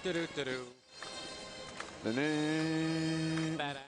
Do-do-do-do. Da-da.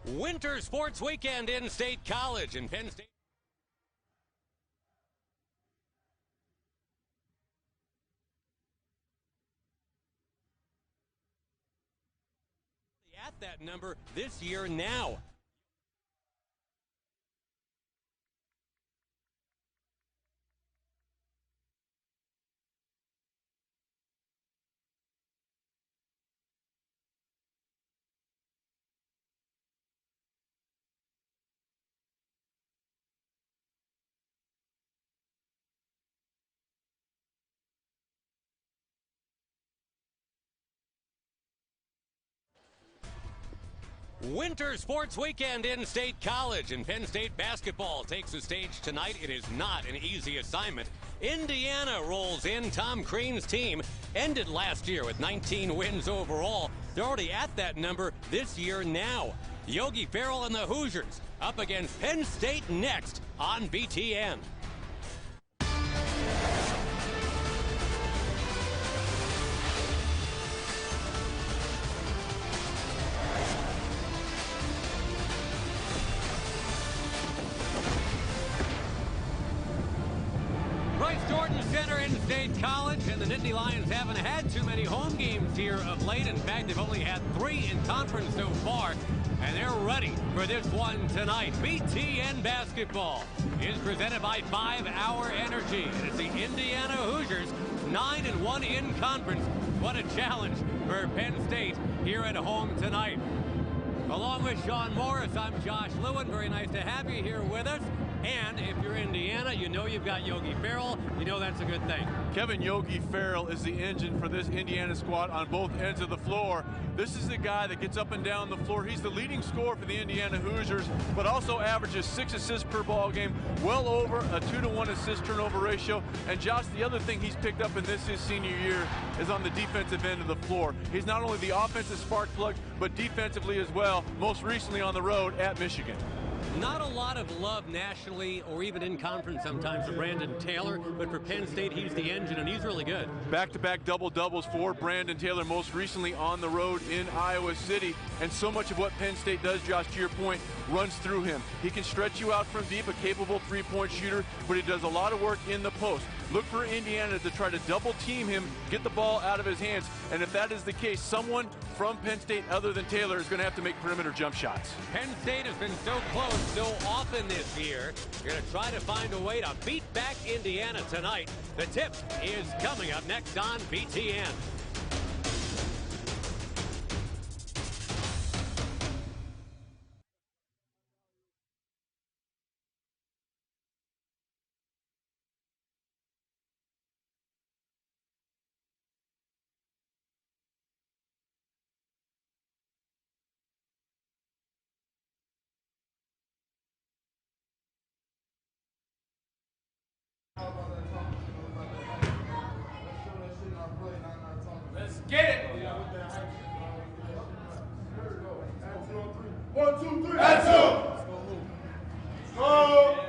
Winter Sports Weekend in State College and Penn State. At that number this year now. Winter Sports Weekend in State College and Penn State basketball takes the stage tonight. It is not an easy assignment. Indiana rolls in. Tom Crean's team ended last year with 19 wins overall. They're already at that number this year now. Yogi Ferrell and the Hoosiers up against Penn State next on BTN. Center in State College, and the Nittany Lions haven't had too many home games here of late. In fact, they've only had 3 in conference so far, and they're ready for this one tonight. BTN basketball is presented by 5 Hour Energy, and it's the Indiana Hoosiers, 9-1 in conference. What a challenge for Penn State here at home tonight. Along with Sean Morris, I'm Josh Lewin. Very nice to have you here with us. And if you're Indiana, you know you've got Yogi Ferrell. You know that's a good thing. Kevin Yogi Ferrell is the engine for this Indiana squad on both ends of the floor. This is the guy that gets up and down the floor. He's the leading scorer for the Indiana Hoosiers, but also averages 6 assists per ball game, well over a 2-to-1 assist turnover ratio. And Josh, the other thing he's picked up in this his senior year is on the defensive end of the floor. He's not only the offensive spark plug, but defensively as well, most recently on the road at Michigan. Not a lot of love nationally or even in conference sometimes for Brandon Taylor, but for Penn State, he's the engine, and he's really good. Back-to-back double-doubles for Brandon Taylor, most recently on the road in Iowa City. And so much of what Penn State does, Josh, to your point, runs through him. He can stretch you out from deep, a capable three-point shooter, but he does a lot of work in the post. Look for Indiana to try to double-team him, get the ball out of his hands, and if that is the case, someone from Penn State other than Taylor is going to have to make perimeter jump shots. Penn State has been so close so often this year. You're going to try to find a way to beat back Indiana tonight. The tip is coming up next on BTN. Let's get it! 1, 2, 3. That's two. Go.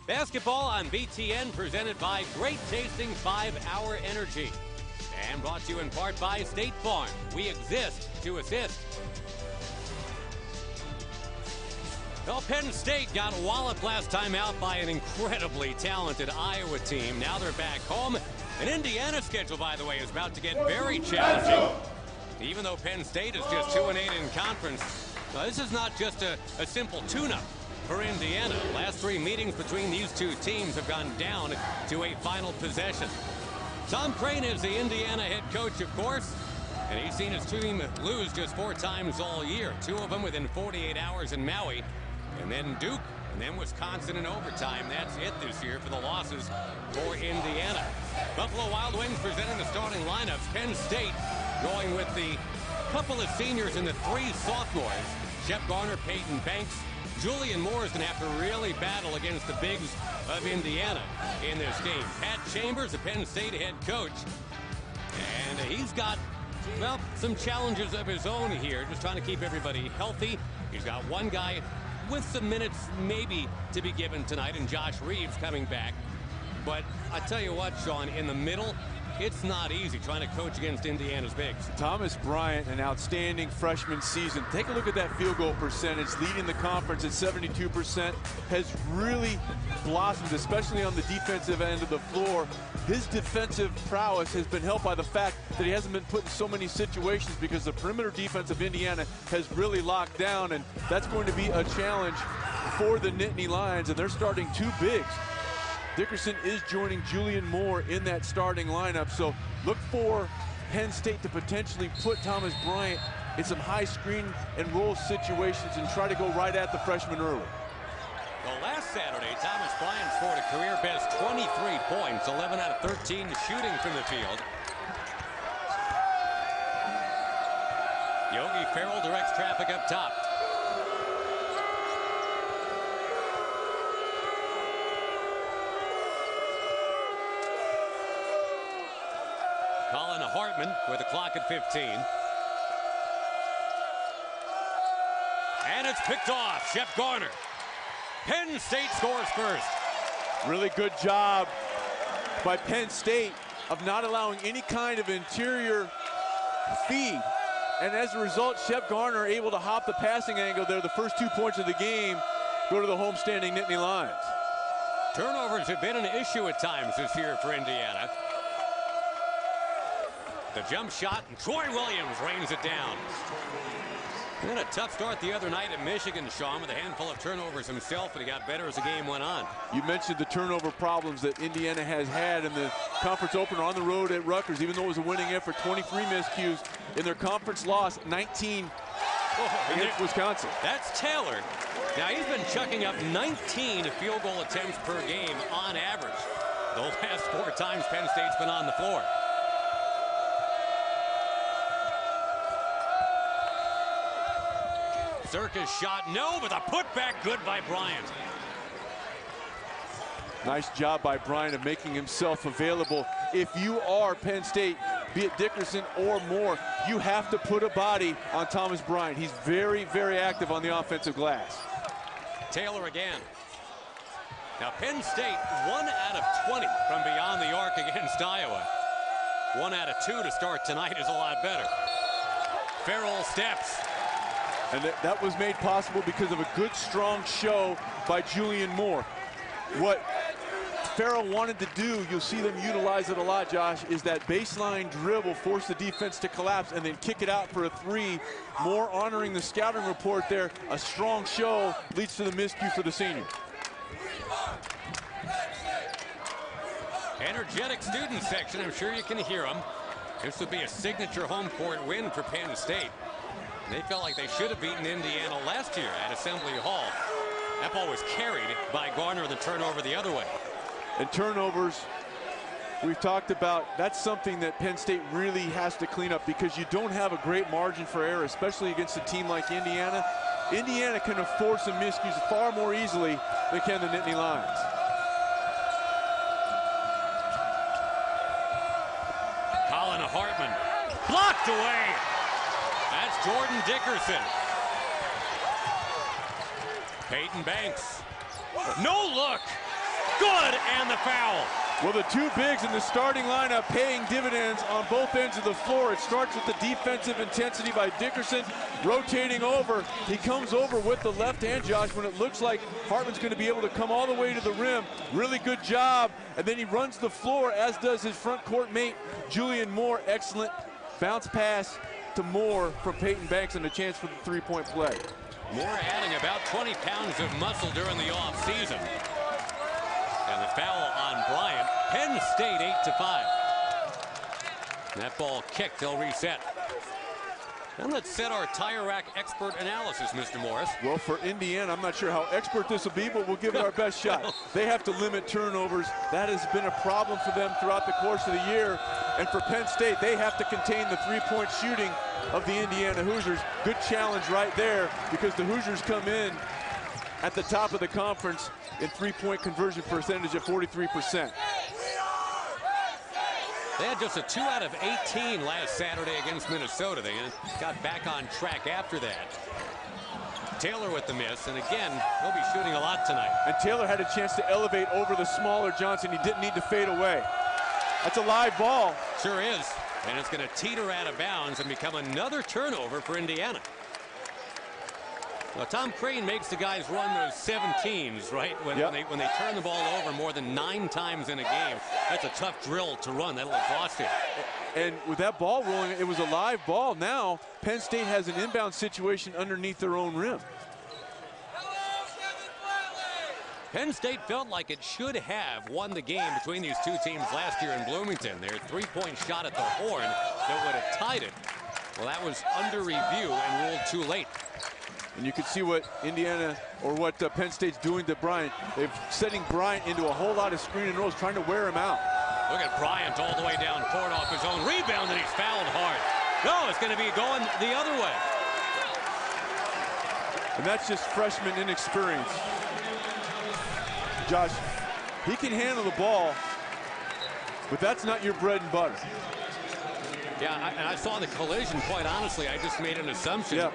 Basketball on BTN, presented by great tasting 5-Hour Energy. And brought to you in part by State Farm. We exist to assist. Well, Penn State got walloped last time out by an incredibly talented Iowa team. Now they're back home. An Indiana schedule, by the way, is about to get very challenging. Even though Penn State is just 2-8 in conference, this is not just a simple tune-up for Indiana. Last 3 meetings between these two teams have gone down to a final possession. Tom Crane is the Indiana head coach, of course, and he's seen his team lose just 4 times all year. 2 of them within 48 hours in Maui, and then Duke, and then Wisconsin in overtime. That's it this year for the losses for Indiana. Buffalo Wild Wings presenting the starting lineups. Penn State going with the couple of seniors and the 3 sophomores. Shep Garner, Peyton Banks. Julian Moore is going to have to really battle against the bigs of Indiana in this game. Pat Chambers, the Penn State head coach, and he's got, well, some challenges of his own here, just trying to keep everybody healthy. He's got one guy with some minutes maybe to be given tonight, and Josh Reeves coming back. But I tell you what, Sean, in the middle, it's not easy trying to coach against Indiana's bigs. Thomas Bryant, an outstanding freshman season. Take a look at that field goal percentage, leading the conference at 72%, has really blossomed, especially on the defensive end of the floor. His defensive prowess has been helped by the fact that he hasn't been put in so many situations because the perimeter defense of Indiana has really locked down, and that's going to be a challenge for the Nittany Lions, and they're starting 2 bigs. Dickerson is joining Julian Moore in that starting lineup, so look for Penn State to potentially put Thomas Bryant in some high screen and roll situations and try to go right at the freshman early. Well, last Saturday, Thomas Bryant scored a career-best 23 points, 11 out of 13 shooting from the field. Yogi Ferrell directs traffic up top. Colin Hartman with the clock at 15. And it's picked off. Shep Garner. Penn State scores first. Really good job by Penn State of not allowing any kind of interior feed. And as a result, Shep Garner able to hop the passing angle there. The first 2 points of the game go to the homestanding Nittany Lions. Turnovers have been an issue at times this year for Indiana. The jump shot, and Troy Williams rains it down. He had a tough start the other night at Michigan, Sean, with a handful of turnovers himself, but he got better as the game went on. You mentioned the turnover problems that Indiana has had in the conference opener on the road at Rutgers. Even though it was a winning effort, 23 miscues in their conference loss, 19 against Wisconsin. That's Taylor. Now, he's been chucking up 19 field goal attempts per game on average the last 4 times Penn State's been on the floor. Circus shot, no, but a putback good by Bryant. Nice job by Bryant of making himself available. If you are Penn State, be it Dickerson or Moore, you have to put a body on Thomas Bryant. He's very, very active on the offensive glass. Taylor again. Now Penn State 1 out of 20 from beyond the arc against Iowa. 1 out of 2 to start tonight is a lot better. Ferrell steps. And that was made possible because of a good, strong show by Julian Moore. What Ferrell wanted to do, you'll see them utilize it a lot, Josh, is that baseline dribble, force the defense to collapse, and then kick it out for a 3. Moore honoring the scouting report there. A strong show leads to the miscue for the senior. Energetic student section, I'm sure you can hear them. This would be a signature home court win for Penn State. They felt like they should have beaten Indiana last year at Assembly Hall. That ball was carried by Garner, the turnover the other way. And turnovers, we've talked about, that's something that Penn State really has to clean up because you don't have a great margin for error, especially against a team like Indiana. Indiana can afford some miscues far more easily than can the Nittany Lions. Colin Hartman blocked away. That's Jordan Dickerson. Peyton Banks. No look. Good, and the foul. Well, the two bigs in the starting lineup paying dividends on both ends of the floor. It starts with the defensive intensity by Dickerson, rotating over. He comes over with the left hand, Josh, when it looks like Hartman's going to be able to come all the way to the rim. Really good job. And then he runs the floor, as does his front court mate, Julian Moore. Excellent bounce pass to Moore from Peyton Banks and a chance for the three-point play. Moore adding about 20 pounds of muscle during the offseason. And the foul on Bryant. Penn State 8-5. That ball kicked. They'll reset. And let's set our tire rack expert analysis, Mr. Morris. Well, for Indiana, I'm not sure how expert this will be, but we'll give it our best shot. They have to limit turnovers. That has been a problem for them throughout the course of the year. And for Penn State, they have to contain the three-point shooting of the Indiana Hoosiers. Good challenge right there, because the Hoosiers come in at the top of the conference in three-point conversion percentage at 43%. They had just a 2 out of 18 last Saturday against Minnesota. They got back on track after that. Taylor with the miss, and again, he'll be shooting a lot tonight. And Taylor had a chance to elevate over the smaller Johnson. He didn't need to fade away. That's a live ball. Sure is. And it's going to teeter out of bounds and become another turnover for Indiana. Well, Tom Crane makes the guys run those 17s, right? When they turn the ball over more than 9 times in a game. That's a tough drill to run. That'll exhaust you. And with that ball rolling, it was a live ball. Now, Penn State has an inbound situation underneath their own rim. Penn State felt like it should have won the game between these two teams last year in Bloomington. Their three-point shot at the horn that would have tied it. Well, that was under review and ruled too late. And you can see what Indiana, or what Penn State's doing to Bryant. They're setting Bryant into a whole lot of screen and rolls, trying to wear him out. Look at Bryant all the way down court off his own rebound, and he's fouled hard. No, it's going to be going the other way. And that's just freshman inexperience. Josh, he can handle the ball, but that's not your bread and butter. Yeah, I saw the collision, quite honestly. I just made an assumption. Yeah.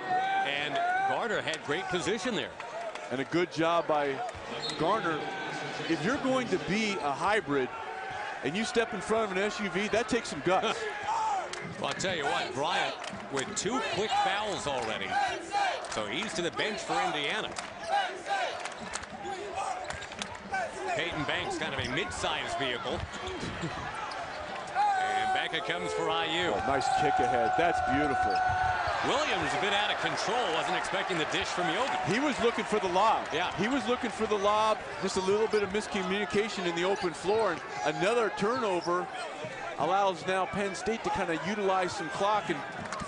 And Garner had great position there. And a good job by Garner. If you're going to be a hybrid and you step in front of an SUV, that takes some guts. Well, I'll tell you what, Bryant with 2 quick fouls already. So he's to the bench for Indiana. Peyton Banks, kind of a mid-sized vehicle. And back it comes for IU. Oh, nice kick ahead. That's beautiful. Williams a bit out of control. Wasn't expecting the dish from Yogi. He was looking for the lob. Yeah. He was looking for the lob. Just a little bit of miscommunication in the open floor. And another turnover allows now Penn State to kind of utilize some clock and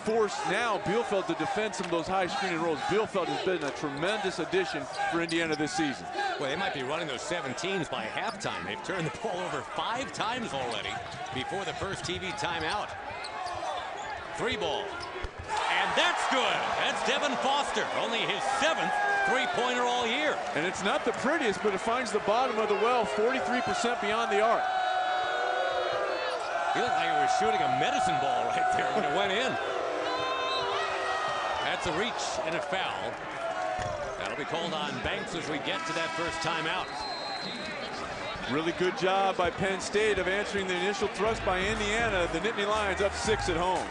force now Bielefeld to defend some of those high screen and rolls. Bielefeld has been a tremendous addition for Indiana this season. Well, they might be running those 17s by halftime. They've turned the ball over 5 times already before the first TV timeout. 3 ball. And that's good. That's Devin Foster. Only his 7th three-pointer all year. And it's not the prettiest, but it finds the bottom of the well, 43% beyond the arc. He looked like he was shooting a medicine ball right there when it went in. That's a reach and a foul. That'll be called on Banks as we get to that first timeout. Really good job by Penn State of answering the initial thrust by Indiana. The Nittany Lions up 6 at home.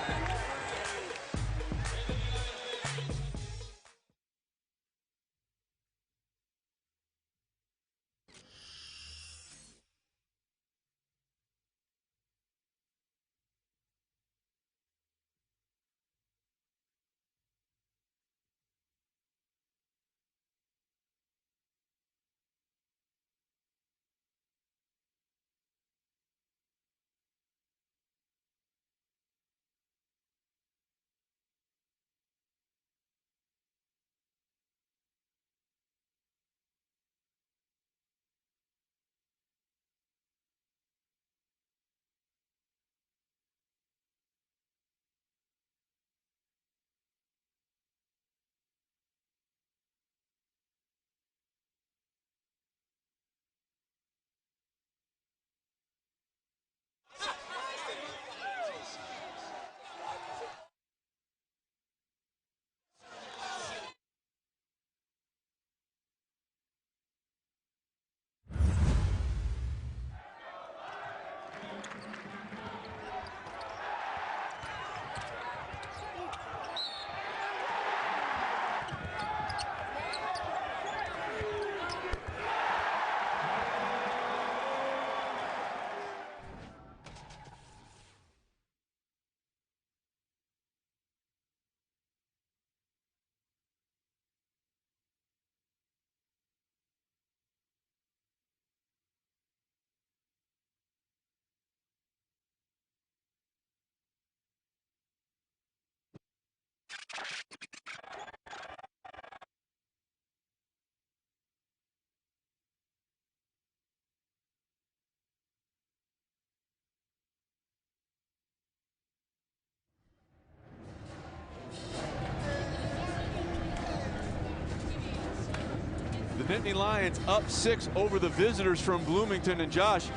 Nittany Lions up 6 over the visitors from Bloomington. And Josh,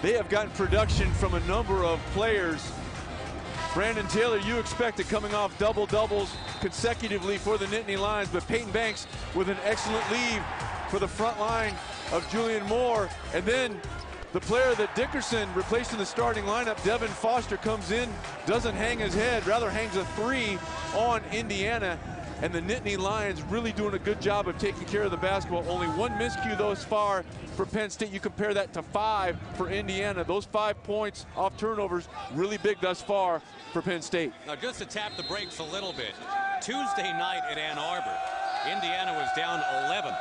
they have gotten production from a number of players. Brandon Taylor, you expected coming off double-doubles consecutively for the Nittany Lions, but Peyton Banks with an excellent lead for the front line of Julian Moore. And then the player that Dickerson replaced in the starting lineup, Devin Foster, comes in, doesn't hang his head, rather hangs a 3 on Indiana. And the Nittany Lions really doing a good job of taking care of the basketball. Only 1 miscue thus far for Penn State. You compare that to 5 for Indiana. Those 5 points off turnovers, really big thus far for Penn State. Now, just to tap the brakes a little bit, Tuesday night at Ann Arbor, Indiana was down 11,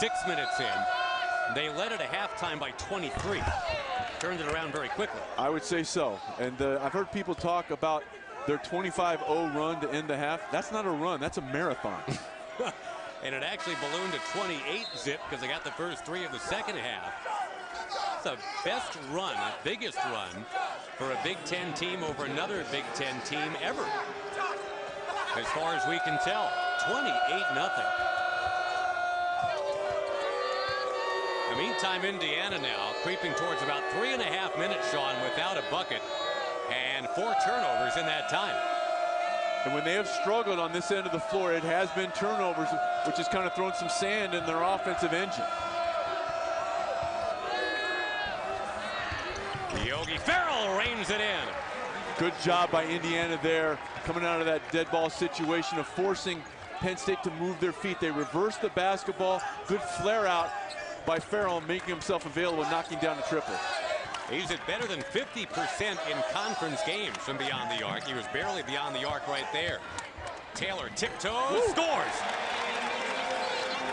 6 minutes in. They led it at halftime by 23. Turned it around very quickly. I would say so. And I've heard people talk about their 25-0 run to end the half. That's not a run, that's a marathon. And it actually ballooned to 28-zip because they got the first 3 of the second half. It's the best run, biggest run for a Big Ten team over another Big Ten team ever. As far as we can tell, 28-0. In the meantime, Indiana now creeping towards about 3.5 minutes, Sean, without a bucket. And 4 turnovers in that time. And when they have struggled on this end of the floor, it has been turnovers, which has kind of thrown some sand in their offensive engine. Yogi Ferrell reins it in. Good job by Indiana there, coming out of that dead ball situation of forcing Penn State to move their feet. They reversed the basketball. Good flare out by Ferrell, making himself available, knocking down a triple. He's at better than 50% in conference games from beyond the arc. He was barely beyond the arc right there. Taylor tiptoes, scores.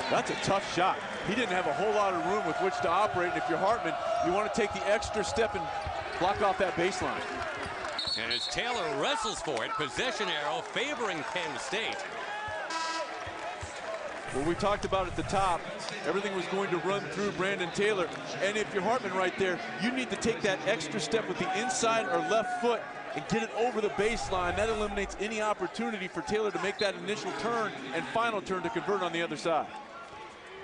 That's a tough shot. He didn't have a whole lot of room with which to operate. And if you're Hartman, you want to take the extra step and block off that baseline. And as Taylor wrestles for it, possession arrow favoring Penn State. Well, we talked about at the top, everything was going to run through Brandon Taylor. And if you're Hartman right there, you need to take that extra step with the inside or left foot and get it over the baseline. That eliminates any opportunity for Taylor to make that initial turn and final turn to convert on the other side.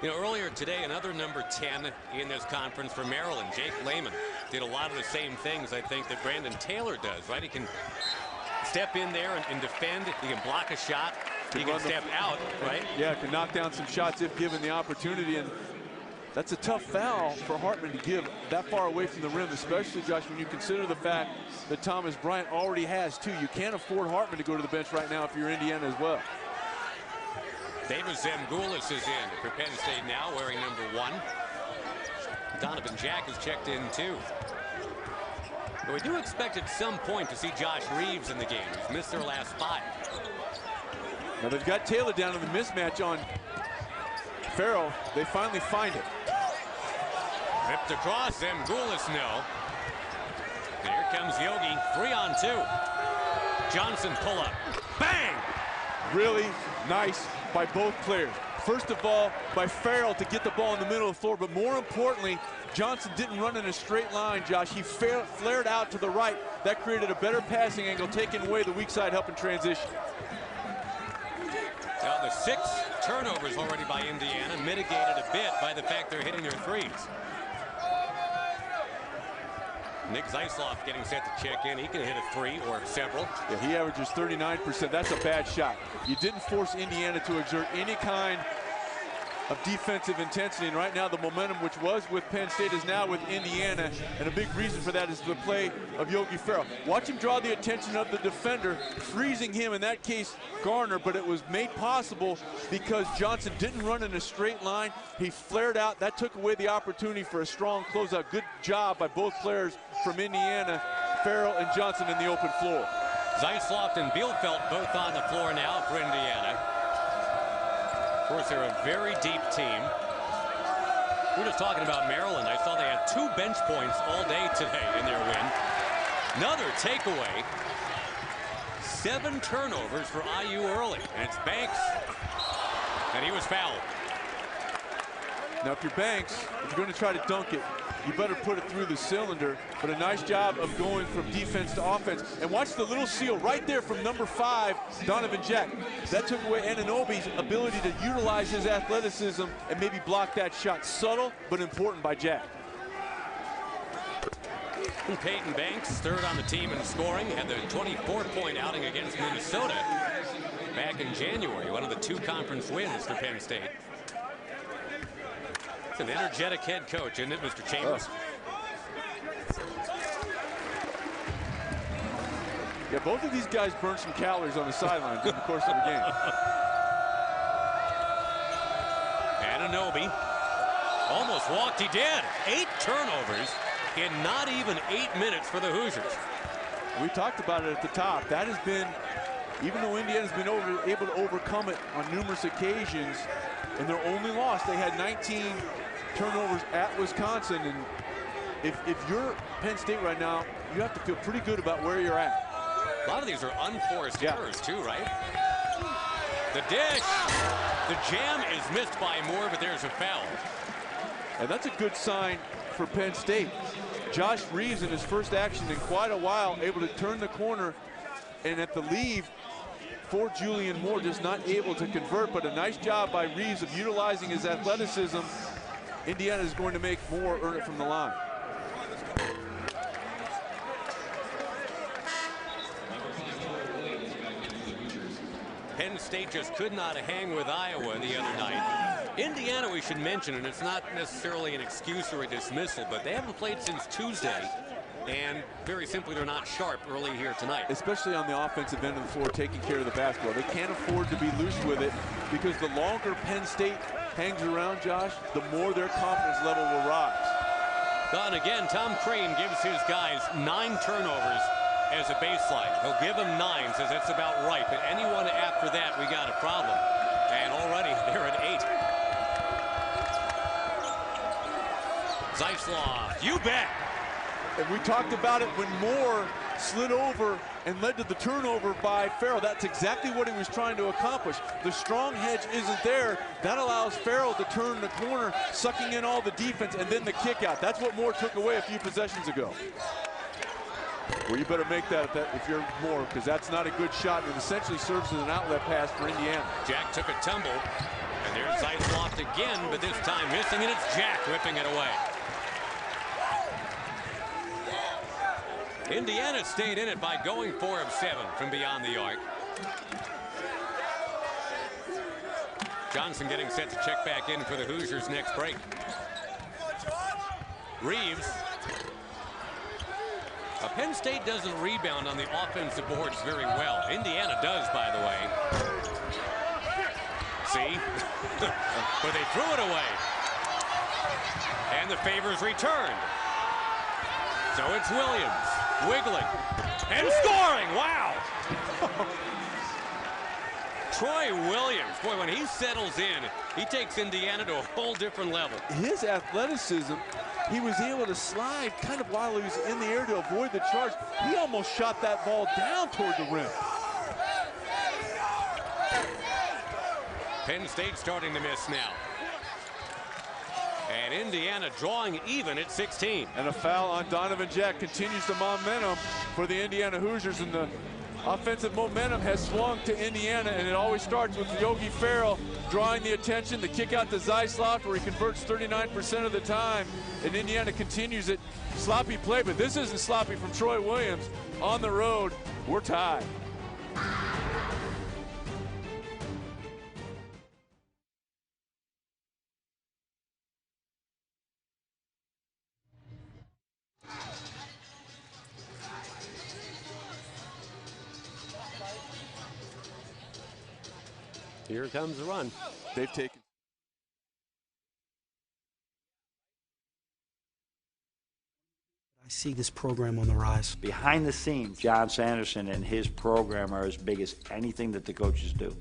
You know, earlier today, another number 10 in this conference for Maryland, Jake Lehman, did a lot of the same things, I think, that Brandon Taylor does, right? He can step in there and defend. He can block a shot. He can step out, right? Yeah, can knock down some shots if given the opportunity. And that's a tough foul for Hartman to give that far away from the rim, especially, Josh, when you consider the fact that Thomas Bryant already has 2. You can't afford Hartman to go to the bench right now if you're Indiana as well. Davis Zemgulis is in for Penn State now, wearing number 1. Donovan Jack has checked in too. But we do expect at some point to see Josh Reeves in the game. He's missed their last 5. Now they've got Taylor down in the mismatch on Ferrell. They finally find it. Ripped across, Zemgulis no. And here comes Yogi, 3-on-2. Johnson pull up, bang! Really nice by both players. First of all, by Ferrell to get the ball in the middle of the floor, but more importantly, Johnson didn't run in a straight line, Josh. He flared out to the right. That created a better passing angle, taking away the weak side, helping transition. Now the 6 turnovers already by Indiana, mitigated a bit by the fact they're hitting their 3s. Nick Zeisloff getting set to check in. He can hit a 3 or several. Yeah, he averages 39%. That's a bad shot. You didn't force Indiana to exert any kind of defensive intensity, and right now the momentum which was with Penn State is now with Indiana, and a big reason for that is the play of Yogi Ferrell. Watch him draw the attention of the defender, freezing him, in that case Garner, but it was made possible because Johnson didn't run in a straight line. He flared out. That took away the opportunity for a strong closeout. Good job by both players from Indiana, Ferrell and Johnson in the open floor. Zeisloft and Bielfeldt both on the floor now for Indiana. Of course, they're a very deep team. We were just talking about Maryland. I saw they had 2 bench points all day today in their win. Another takeaway. 7 turnovers for IU early. And it's Banks. And he was fouled. Now, if you're Banks, if you're going to try to dunk it, you better put it through the cylinder. But a nice job of going from defense to offense. And watch the little seal right there from number 5, Donovan Jack. That took away Anunoby's ability to utilize his athleticism and maybe block that shot. Subtle, but important by Jack. And Peyton Banks, third on the team in scoring, had the 24-point outing against Minnesota back in January, one of the 2 conference wins for Penn State. It's an energetic head coach, isn't it, Mr. Chambers? Yeah, both of these guys burned some calories on the sidelines during the course of the game. Anunoby almost walked. He did. 8 turnovers in not even 8 minutes for the Hoosiers. We talked about it at the top. That has been, even though Indiana's been able to overcome it on numerous occasions, in their only loss, they had 19 turnovers at Wisconsin. And if you're Penn State right now, you have to feel pretty good about where you're at. A lot of these are unforced errors too, right? The dish. The jam is missed by Moore, but there's a foul. And that's a good sign for Penn State. Josh Reeves, in his first action in quite a while, able to turn the corner, and at the leave for Julian Moore, just not able to convert, but a nice job by Reeves of utilizing his athleticism. Indiana is going to make Moore earn it from the line. Penn State just could not hang with Iowa the other night. Indiana, we should mention, and it's not necessarily an excuse or a dismissal, but they haven't played since Tuesday. And very simply, they're not sharp early here tonight. Especially on the offensive end of the floor, taking care of the basketball. They can't afford to be loose with it, because the longer Penn State hangs around, Josh, the more their confidence level will rise. And again, Tom Crane gives his guys 9 turnovers as a baseline. He'll give them 9, says that's about right. But anyone after that, we got a problem. And already they're at 8. Zeisloff, you bet. And we talked about it when Moore slid over and led to the turnover by Farrell. That's exactly what he was trying to accomplish. The strong hedge isn't there. That allows Farrell to turn the corner, sucking in all the defense, and then the kick out. That's what Moore took away a few possessions ago. Well, you better make that if you're Moore, because that's not a good shot, and it essentially serves as an outlet pass for Indiana. Jack took a tumble, and there's Zeisloff again, but this time missing, and it's Jack ripping it away. Indiana stayed in it by going 4 of 7 from beyond the arc. Johnson getting set to check back in for the Hoosiers next break. Reeves. Penn State doesn't rebound on the offensive boards very well. Indiana does, by the way. See? But they threw it away. And the favors returned. So it's Williams. Wiggling and scoring. Wow. Troy Williams, boy, when he settles in, he takes Indiana to a whole different level. His athleticism, he was able to slide kind of while he was in the air to avoid the charge. He almost shot that ball down toward the rim. Penn State starting to miss now. And Indiana drawing even at 16. And a foul on Donovan Jack continues the momentum for the Indiana Hoosiers, and the offensive momentum has swung to Indiana, and it always starts with Yogi Ferrell drawing the attention. The kick out to Zeisloff, where he converts 39% of the time, and Indiana continues it. Sloppy play, but this isn't sloppy from Troy Williams. On the road, we're tied. Here comes the run. They've taken. I see this program on the rise. Behind the scenes, John Sanderson and his program are as big as anything that the coaches do.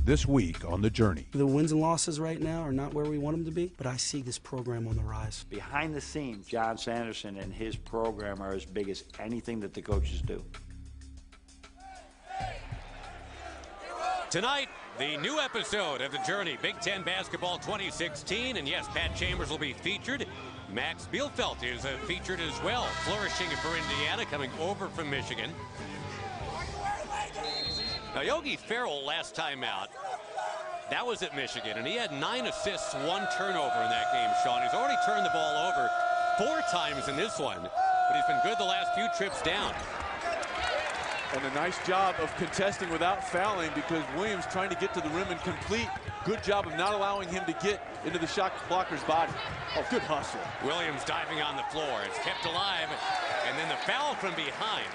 this week on The Journey. The wins and losses right now are not where we want them to be, but I see this program on the rise. Behind the scenes, John Sanderson and his program are as big as anything that the coaches do. Tonight, the new episode of The Journey, Big Ten Basketball 2016. And yes, Pat Chambers will be featured. Max Bielfeldt is featured as well, flourishing for Indiana, coming over from Michigan. Now, Yogi Ferrell, last time out, that was at Michigan, and he had 9 assists, 1 turnover in that game, Sean. He's already turned the ball over 4 times in this one, but he's been good the last few trips down. And a nice job of contesting without fouling, because Williams trying to get to the rim and complete. Good job of not allowing him to get into the shot blocker's body. Oh, good hustle. Williams diving on the floor. It's kept alive, and then the foul from behind.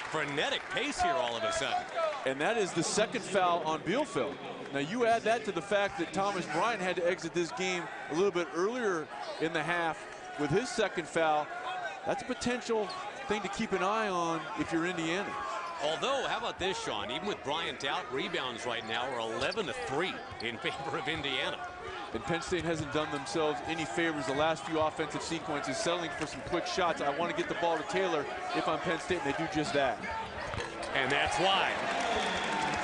Frenetic pace here all of a sudden. And that is the second foul on Bielfeldt. Now you add that to the fact that Thomas Bryant had to exit this game a little bit earlier in the half with his second foul. That's a potential thing to keep an eye on if you're Indiana. Although, how about this, Sean? Even with Bryant out, rebounds right now are 11-3 in favor of Indiana. And Penn State hasn't done themselves any favors the last few offensive sequences, settling for some quick shots. I want to get the ball to Taylor if I'm Penn State, and they do just that. And that's why.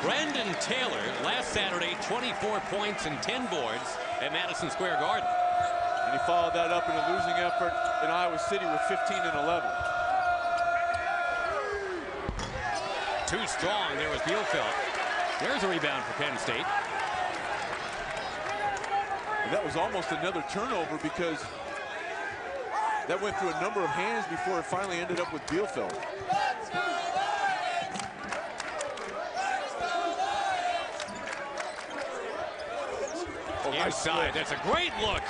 Brandon Taylor, last Saturday, 24 points and 10 boards at Madison Square Garden. And he followed that up in a losing effort in Iowa City with 15 and 11. Too strong. There was Bielfeldt. There's a rebound for Penn State. And that was almost another turnover, because that went through a number of hands before it finally ended up with Bielfeldt. Oh, inside. That's a great look.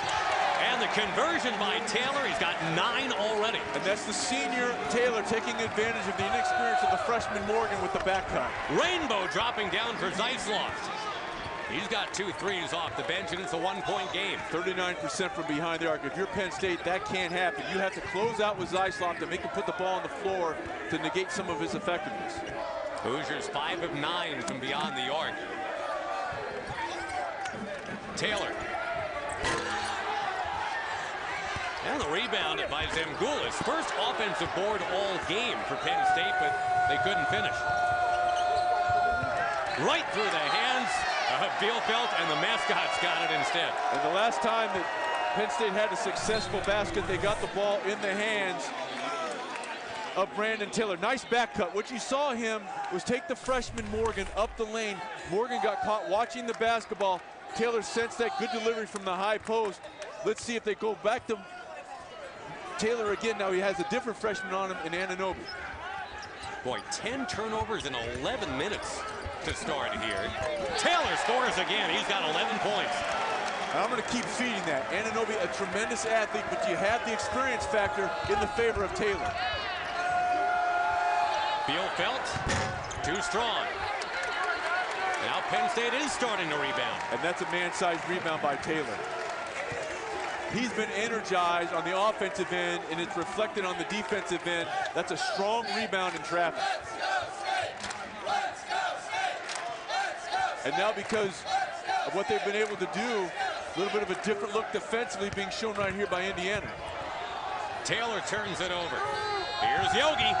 And the conversion by Taylor. He's got 9 already. And that's the senior Taylor taking advantage of the inexperience of the freshman Morgan with the back cut. Rainbow dropping down for Zeisloft. He's got 2 threes off the bench, and it's a 1-point game. 39% from behind the arc. If you're Penn State, that can't happen. You have to close out with Zeisloft to make him put the ball on the floor to negate some of his effectiveness. Hoosiers 5 of 9 from beyond the arc. Taylor. And the rebound by Zemgulis. First offensive board all game for Penn State, but they couldn't finish. Right through the hands of Bielfeldt, and the mascots got it instead. And the last time that Penn State had a successful basket, they got the ball in the hands of Brandon Taylor. Nice back cut. What you saw him was take the freshman Morgan up the lane. Morgan got caught watching the basketball. Taylor sensed that good delivery from the high post. Let's see if they go back to Taylor again. Now he has a different freshman on him in Anunoby. Boy, 10 turnovers in 11 minutes to start here. Taylor scores again. He's got 11 points. I'm going to keep feeding that. Anunoby, a tremendous athlete, but you have the experience factor in the favor of Taylor. Bielfeldt, too strong. Now Penn State is starting to rebound. And that's a man-sized rebound by Taylor. He's been energized on the offensive end, and it's reflected on the defensive end. That's a strong rebound in traffic. And now, because of what they've been able to do, a little bit of a different look defensively being shown right here by Indiana. Taylor turns it over. Here's Yogi.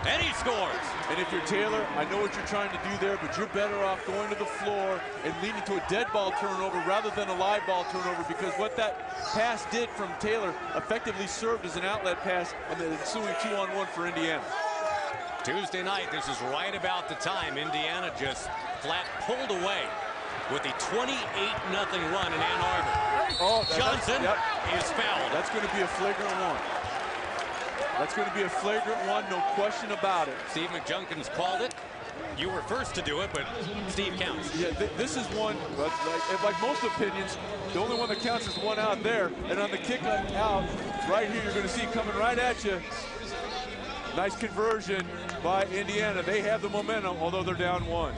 And he scores. And if you're Taylor, I know what you're trying to do there, but you're better off going to the floor and leading to a dead ball turnover rather than a live ball turnover, because what that pass did from Taylor effectively served as an outlet pass and the ensuing 2-on-1 for Indiana. Tuesday night, this is right about the time Indiana just flat pulled away with the 28-0 run in Ann Arbor. Oh, Johnson is fouled. That's going to be a flagrant one. That's going to be a flagrant one, no question about it. Steve McJunkins called it. You were first to do it, but Steve counts. Yeah, this is one, like most opinions, the only one that counts is one out there. And on the kick out, right here, you're going to see coming right at you. Nice conversion by Indiana. They have the momentum, although they're down 1.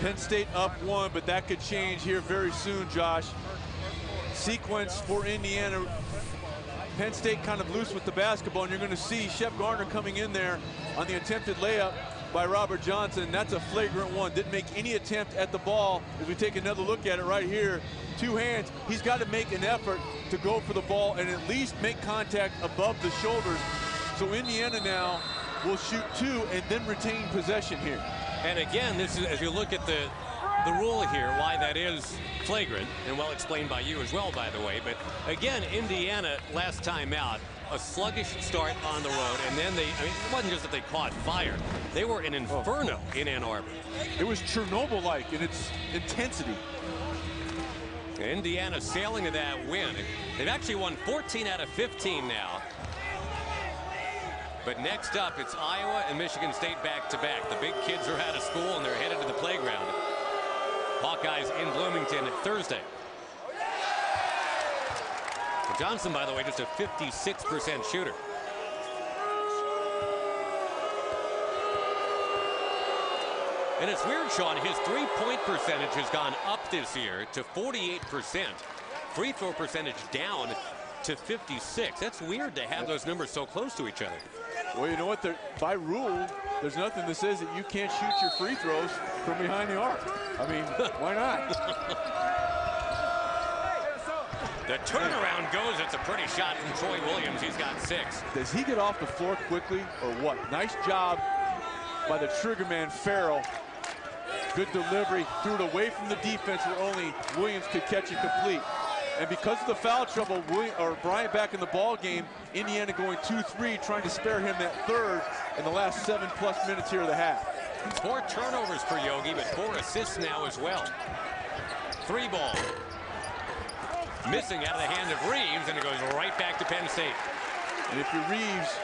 Penn State up 1, but that could change here very soon, Josh. Sequence for Indiana. Penn State kind of loose with the basketball, and you're going to see Shep Garner coming in there on the attempted layup by Robert Johnson. That's a flagrant one. Didn't make any attempt at the ball. As we take another look at it right here, 2 hands. He's got to make an effort to go for the ball and at least make contact above the shoulders. So Indiana now will shoot 2 and then retain possession here. And again, this is, as you look at the rule here, why that is flagrant, and well explained by you as well, by the way. But again, Indiana, last time out, a sluggish start on the road, and then they, I mean, it wasn't just that they caught fire. They were an inferno in Ann Arbor. It was Chernobyl-like in its intensity. Indiana sailing to that win. They've actually won 14 out of 15 now. But next up, it's Iowa and Michigan State back-to-back. The big kids are out of school, and they're headed to the playground. Hawkeyes in Bloomington Thursday. Johnson, by the way, just a 56% shooter. And it's weird, Sean, his three-point percentage has gone up this year to 48%. Free throw percentage down to 56. That's weird to have those numbers so close to each other. Well, you know what? By rule, there's nothing that says that you can't shoot your free throws from behind the arc. I mean, why not? The turnaround goes. It's a pretty shot from Troy Williams. He's got 6. Does he get off the floor quickly or what? Nice job by the trigger man, Farrell. Good delivery. Threw it away from the defense where only Williams could catch it complete. And because of the foul trouble, Bryant back in the ball game, Indiana going 2-3, trying to spare him that third in the last 7+ minutes here of the half. 4 turnovers for Yogi, but 4 assists now as well. 3 ball. Missing out of the hand of Reeves, and it goes right back to Penn State. And if you're Reeves,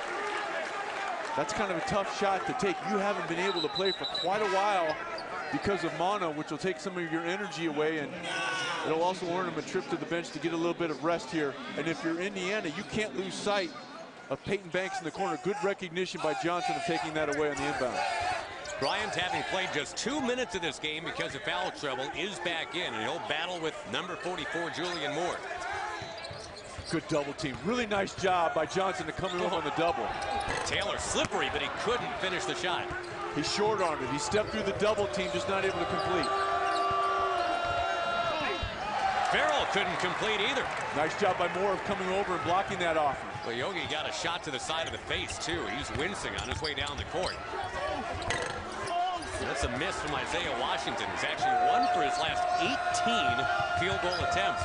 that's kind of a tough shot to take. You haven't been able to play for quite a while because of mono, which will take some of your energy away, and it'll also earn him a trip to the bench to get a little bit of rest here. And if you're Indiana, you can't lose sight of Peyton Banks in the corner. Good recognition by Johnson of taking that away on the inbound. Bryant, having played just 2 minutes of this game because of foul trouble, is back in, and he'll battle with number 44, Julian Moore. Good double team. Really nice job by Johnson to come in on the double. Taylor slippery, but he couldn't finish the shot. He short-armed it. He stepped through the double team, just not able to complete. Farrell couldn't complete either. Nice job by Moore of coming over and blocking that offer. Well, Yogi got a shot to the side of the face, too. He's wincing on his way down the court. That's a miss from Isaiah Washington. He's actually 1 for his last 18 field goal attempts.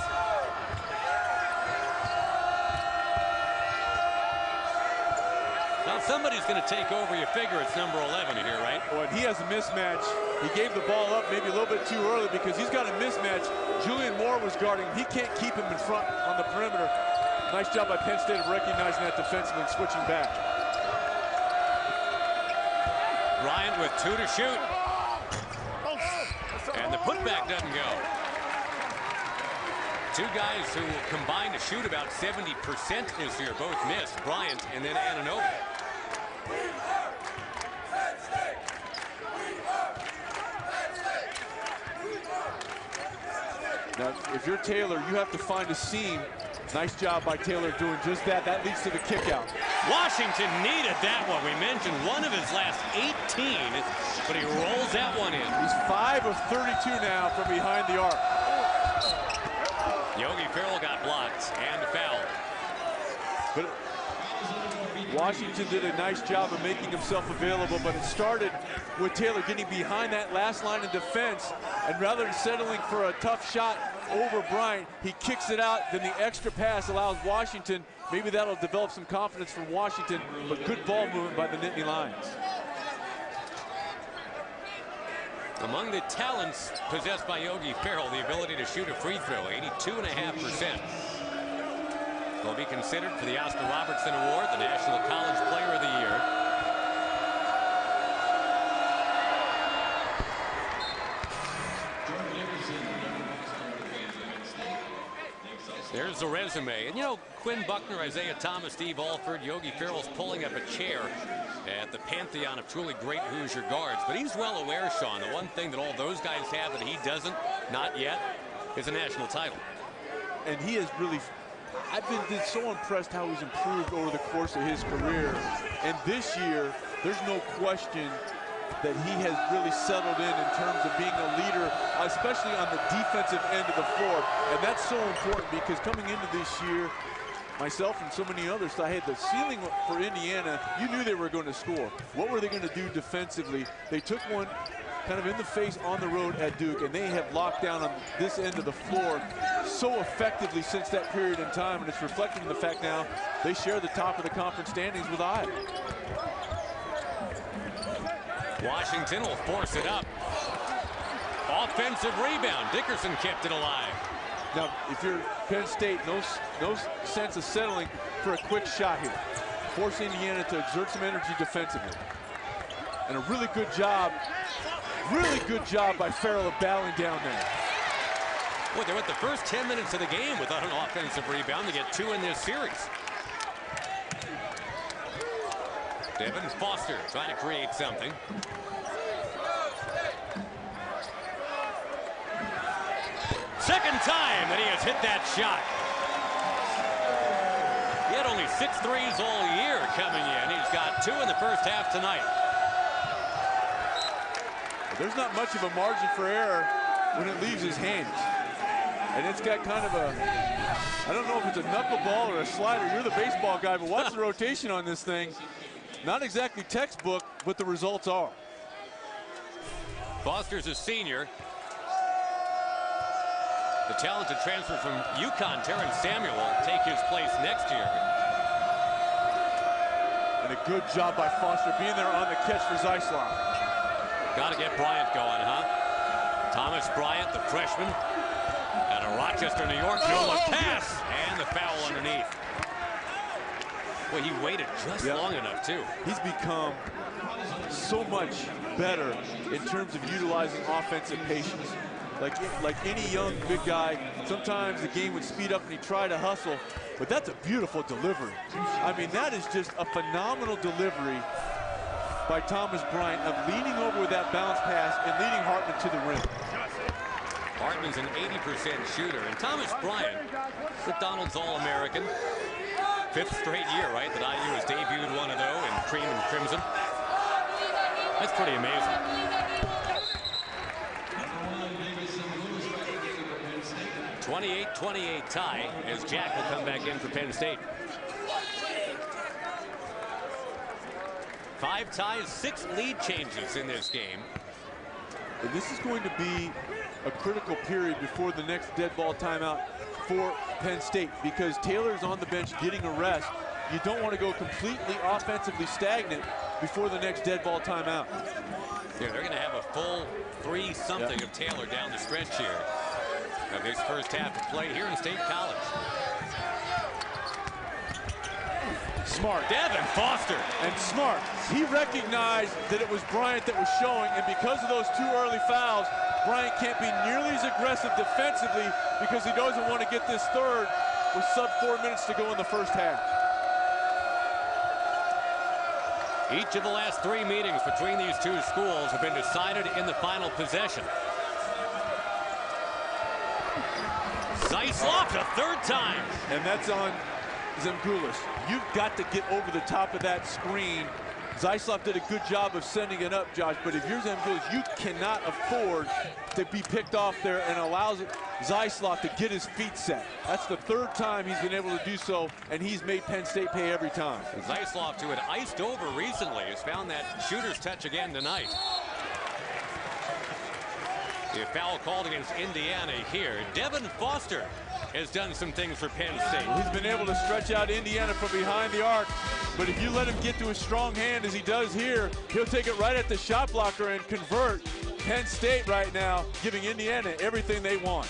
Now somebody's going to take over. You figure it's number 11 here, right? Well, he has a mismatch. He gave the ball up maybe a little bit too early because he's got a mismatch. Julian Moore was guarding. He can't keep him in front on the perimeter. Nice job by Penn State of recognizing that defenseman, switching back. Bryant with 2 to shoot. And the putback doesn't go. 2 guys who combined to shoot about 70% this year, both missed. Bryant and then Ananobi. Now, if you're Taylor, you have to find a seam. Nice job by Taylor doing just that. That leads to the kick out. Washington needed that one. We mentioned 1 of his last 18, but he rolls that one in. He's 5 of 32 now from behind the arc. Yogi Ferrell got blocked and fouled. But Washington did a nice job of making himself available, but it started with Taylor getting behind that last line of defense, and rather than settling for a tough shot over Bryant, he kicks it out. Then the extra pass allows Washington. Maybe that'll develop some confidence from Washington, but good ball movement by the Nittany Lions. Among the talents possessed by Yogi Ferrell, the ability to shoot a free throw, 82.5%. Will be considered for the Oscar Robertson Award, the National College Player of the Year. There's There's the resume. And, you know, Quinn Buckner, Isaiah Thomas, Steve Alford, Yogi Ferrell's pulling up a chair at the pantheon of truly great Hoosier guards. But he's well aware, Sean, the one thing that all those guys have that he doesn't, not yet, is a national title. And he has really, I've been so impressed how he's improved over the course of his career. And this year, there's no question that he has really settled in terms of being a leader, especially on the defensive end of the floor. And that's so important because coming into this year, myself and so many others, I had the ceiling for Indiana. You knew they were going to score. What were they going to do defensively? They took one kind of in the face on the road at Duke, and they have locked down on this end of the floor so effectively since that period in time, and it's reflected in the fact now they share the top of the conference standings with Iowa. Washington will force it up. Offensive rebound. Dickerson kept it alive. Now, if you're Penn State, no sense of settling for a quick shot here. Force Indiana to exert some energy defensively. And a really good job by Ferrell of battling down there. Boy, they went the first 10 minutes of the game without an offensive rebound. They get 2 in this series. Devin Foster trying to create something. Second time that he has hit that shot. He had only 6 threes all year coming in. He's got 2 in the first half tonight. There's not much of a margin for error when it leaves his hands. And it's got kind of a, I don't know if it's a knuckleball or a slider. You're the baseball guy, but watch the rotation on this thing. Not exactly textbook, but the results are. Foster's a senior. The talented transfer from UConn, Terrence Samuel, will take his place next year. And a good job by Foster being there on the catch for Zeislov. Got to get Bryant going, huh? Thomas Bryant, the freshman, out of Rochester, New York. No look pass, and the foul underneath. Well, he waited just long enough, too. He's become so much better in terms of utilizing offensive patience. Like any young big guy, sometimes the game would speed up and he'd try to hustle, but that's a beautiful delivery. I mean, that is just a phenomenal delivery by Thomas Bryant of leaning over with that bounce pass and leading Hartman to the rim. Hartman's an 80% shooter, and Thomas Bryant, McDonald's All-American. 5th straight year, right, that IU has debuted one of those in cream and crimson. That's pretty amazing. (28-28) tie as Jack will come back in for Penn State. 5 ties, 6 lead changes in this game. And this is going to be a critical period before the next dead ball timeout for Penn State, because Taylor's on the bench getting a rest. You don't want to go completely offensively stagnant before the next dead ball timeout. Yeah, they're going to have a full 3-something of Taylor down the stretch here of his first half of play here in State College. Smart. Devin Foster. And smart. He recognized that it was Bryant that was showing, and because of those 2 early fouls, Bryant can't be nearly as aggressive defensively because he doesn't want to get this third with sub 4 minutes to go in the first half. Each of the last 3 meetings between these 2 schools have been decided in the final possession. Zeislov a 3rd time. And that's on Zemgulis. You've got to get over the top of that screen. Zeislov did a good job of sending it up, Josh, but if you're Zemgulis, you cannot afford to be picked off there and allows Zeislov to get his feet set. That's the 3rd time he's been able to do so, and he's made Penn State pay every time. Zeislov, who had iced over recently, has found that shooter's touch again tonight. The foul called against Indiana here. Devin Foster has done some things for Penn State. He's been able to stretch out Indiana from behind the arc, but if you let him get to a strong hand as he does here, he'll take it right at the shot blocker and convert. Penn State right now giving Indiana everything they want.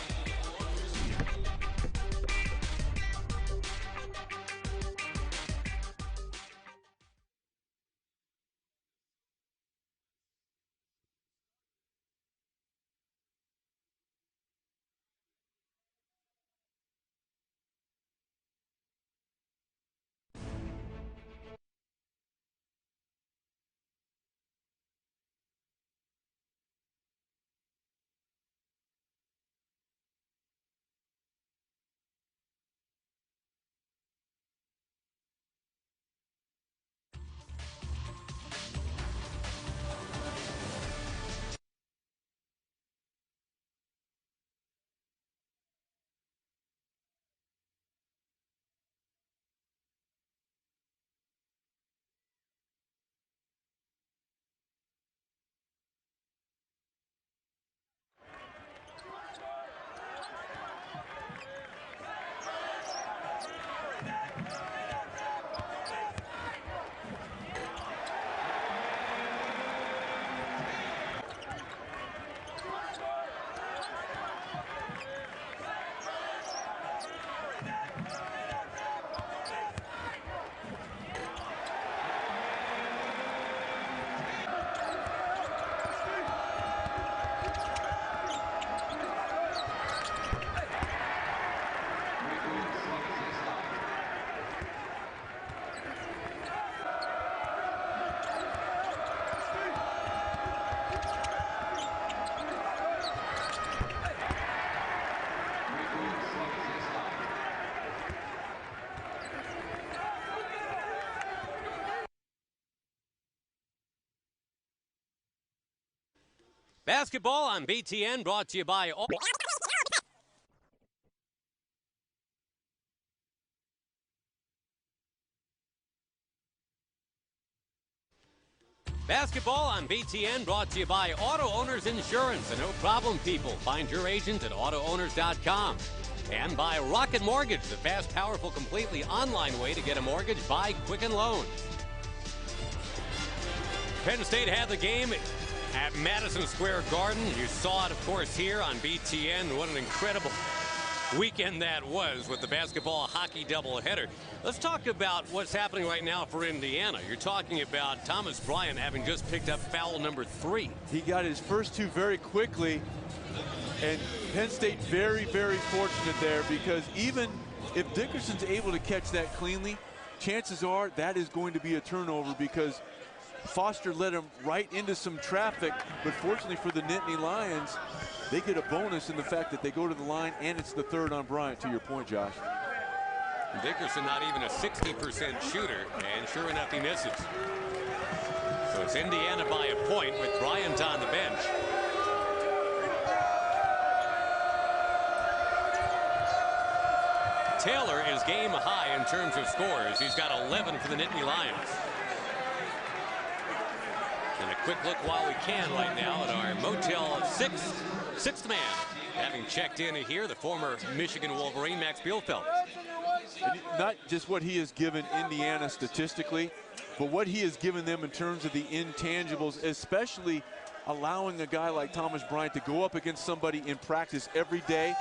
Basketball on BTN brought to you by... Basketball on BTN brought to you by Auto Owners Insurance. And no problem, people. Find your agent at AutoOwners.com. And by Rocket Mortgage, the fast, powerful, completely online way to get a mortgage by Quicken Loans. Penn State had the game at Madison Square Garden. You saw it, of course, here on BTN. What an incredible weekend that was with the basketball-hockey doubleheader. Let's talk about what's happening right now for Indiana. You're talking about Thomas Bryant having just picked up foul number 3. He got his first 2 very quickly, and Penn State very, very fortunate there, because even if Dickerson's able to catch that cleanly, chances are that is going to be a turnover, because Foster led him right into some traffic. But fortunately for the Nittany Lions, they get a bonus in the fact that they go to the line, and it's the 3rd on Bryant, to your point, Josh. Dickerson not even a 60% shooter, and sure enough, he misses. So it's Indiana by a point with Bryant on the bench. Taylor is game high in terms of scores. He's got 11 for the Nittany Lions. And a quick look while we can right now at our Motel 6, sixth man. Having checked in here, the former Michigan Wolverine, Max Bielfeldt. And not just what he has given Indiana statistically, but what he has given them in terms of the intangibles, especially allowing a guy like Thomas Bryant to go up against somebody in practice every day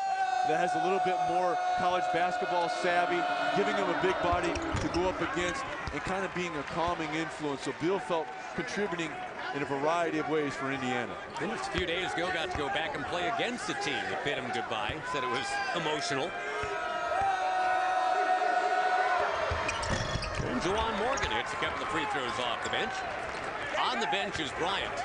that has a little bit more college basketball savvy, giving him a big body to go up against and kind of being a calming influence. So Bielfeldt contributing in a variety of ways for Indiana. And just a few days ago, got to go back and play against the team that bid him goodbye. Said it was emotional. And Juwan Morgan hits a couple of free throws off the bench. On the bench is Bryant.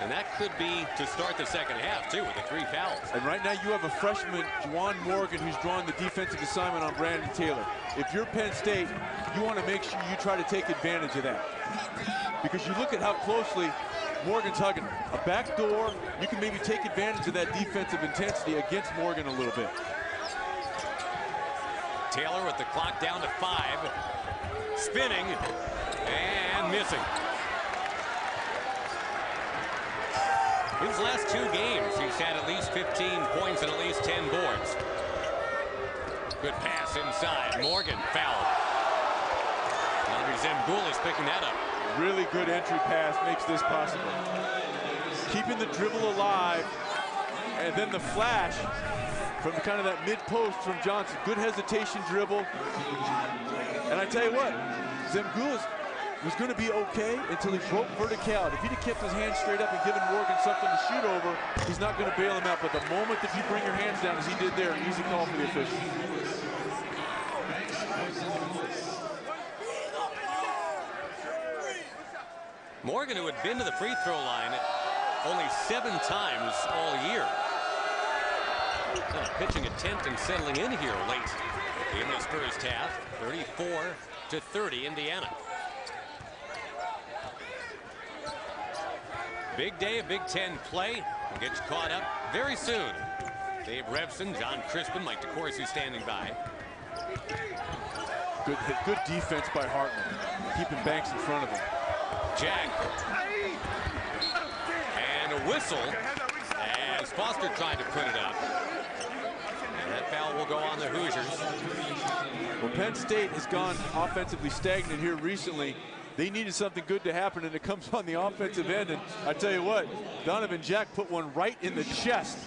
And that could be to start the second half, too, with the 3 fouls. And right now you have a freshman, Juwan Morgan, who's drawing the defensive assignment on Brandon Taylor. If you're Penn State, you want to make sure you try to take advantage of that. Because you look at how closely Morgan's hugging him. A back door, you can maybe take advantage of that defensive intensity against Morgan a little bit. Taylor with the clock down to 5. Spinning and missing. In his last 2 games, he's had at least 15 points and at least 10 boards. Good pass inside. Morgan fouled. Now Zemboulis picking that up. Really good entry pass makes this possible. Keeping the dribble alive, and then the flash from kind of that mid-post from Johnson. Good hesitation dribble. And I tell you what, Zemboulis was going to be okay until he broke verticality. If he'd have kept his hands straight up and given Morgan something to shoot over, he's not going to bail him out. But the moment that you bring your hands down, as he did there, an easy call for the official. Morgan, who had been to the free throw line only 7 times all year. Pitching a tent and settling in here late in this first half. 34-30 Indiana. Big day of Big Ten play. We'll get you caught up very soon. Dave Revson, John Crispin, Mike DeCourcy standing by. Good defense by Hartman, keeping Banks in front of him. Jack. And a whistle as Foster tried to put it up. And that foul will go on the Hoosiers. Well, Penn State has gone offensively stagnant here recently. They needed something good to happen, and it comes on the offensive end. And I tell you what, Donovan Jack put one right in the chest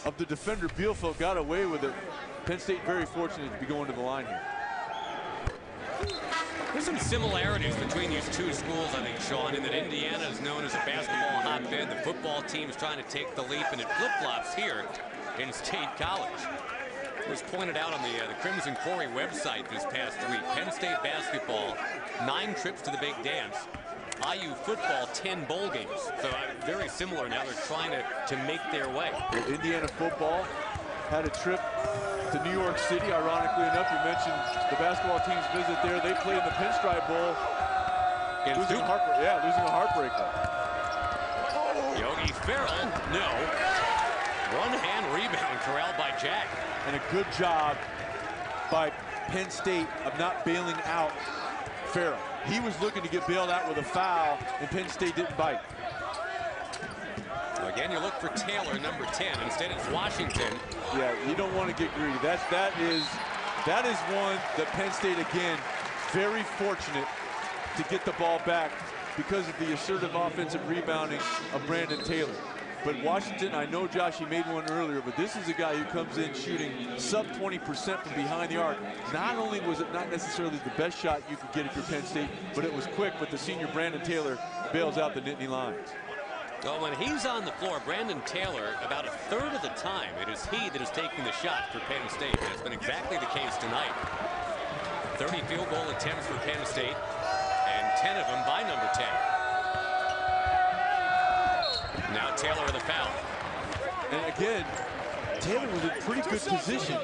of the defender. Bielfeldt got away with it. Penn State very fortunate to be going to the line here. There's some similarities between these 2 schools, I think, Sean, in that Indiana is known as a basketball hotbed. The football team's trying to take the leap, and it flip-flops here in State College. It was pointed out on the Crimson Quarry website this past week. Penn State basketball, 9 trips to the big dance. IU football, 10 bowl games. So very similar now. They're trying to make their way. Well, Indiana football had a trip to New York City. Ironically enough, you mentioned the basketball team's visit there. They played in the Pinstripe Bowl, losing a heartbreaker. three. Farrell, no. One-hand rebound corralled by Jack. And a good job by Penn State of not bailing out Farrell. He was looking to get bailed out with a foul, and Penn State didn't bite. Again, you look for Taylor, number 10. Instead, it's Washington. Yeah, you don't want to get greedy. That is one that Penn State, again, very fortunate to get the ball back because of the assertive offensive rebounding of Brandon Taylor. But Washington, I know, Josh, he made one earlier, but this is a guy who comes in shooting sub 20% from behind the arc. Not only was it not necessarily the best shot you could get if you're Penn State, but it was quick, but the senior Brandon Taylor bails out the Nittany Lions. Well, when he's on the floor, Brandon Taylor, about a third of the time, it is he that is taking the shot for Penn State. That's been exactly the case tonight. 30 field goal attempts for Penn State, and 10 of them by number 10. Now Taylor with a foul. And again, Taylor was in pretty good position.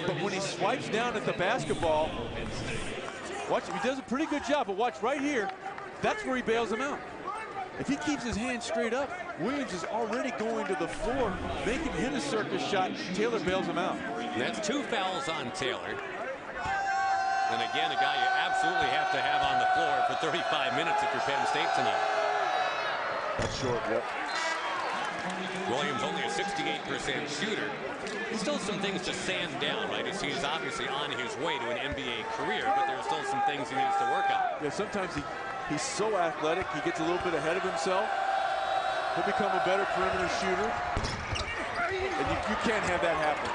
But when he swipes down at the basketball, watch, he does a pretty good job, but watch right here, that's where he bails him out. If he keeps his hand straight up, Williams is already going to the floor, making him a circus shot. Taylor bails him out. That's 2 fouls on Taylor. And again, a guy you absolutely have to have on the floor for 35 minutes if you're Penn State tonight. That's short, yep. Williams only a 68% shooter. There's still some things to sand down, right? He's obviously on his way to an NBA career, but there's still some things he needs to work on. Yeah, sometimes he's so athletic, he gets a little bit ahead of himself. He'll become a better perimeter shooter. And you can't have that happen.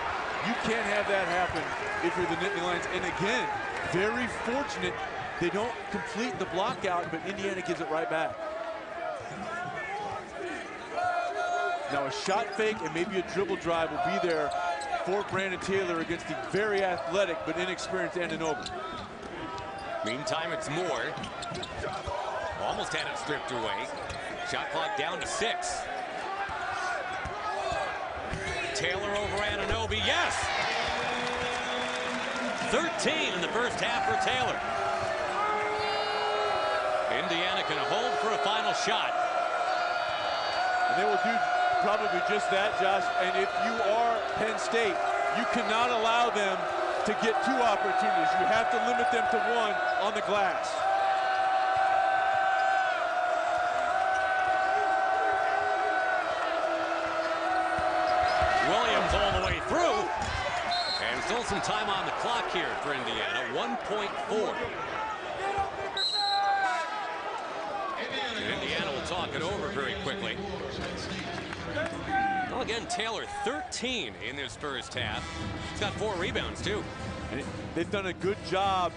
You can't have that happen if you're the Nittany Lions. And again, very fortunate they don't complete the block out, but Indiana gives it right back. Now a shot fake and maybe a dribble drive will be there for Brandon Taylor against the very athletic but inexperienced Anunoby. Meantime, it's Moore. Almost had it stripped away. Shot clock down to 6. Taylor over Anunoby, yes! 13 in the first half for Taylor. Indiana can hold for a final shot. And they will do probably just that, Josh. And if you are Penn State, you cannot allow them to get 2 opportunities. You have to limit them to 1 on the glass. Williams all the way through. And still some time on the clock here for Indiana. 1.4. And Indiana will talk it over very quickly. Well, again, Taylor 13 in this first half. He's got 4 rebounds, too. And they've done a good job.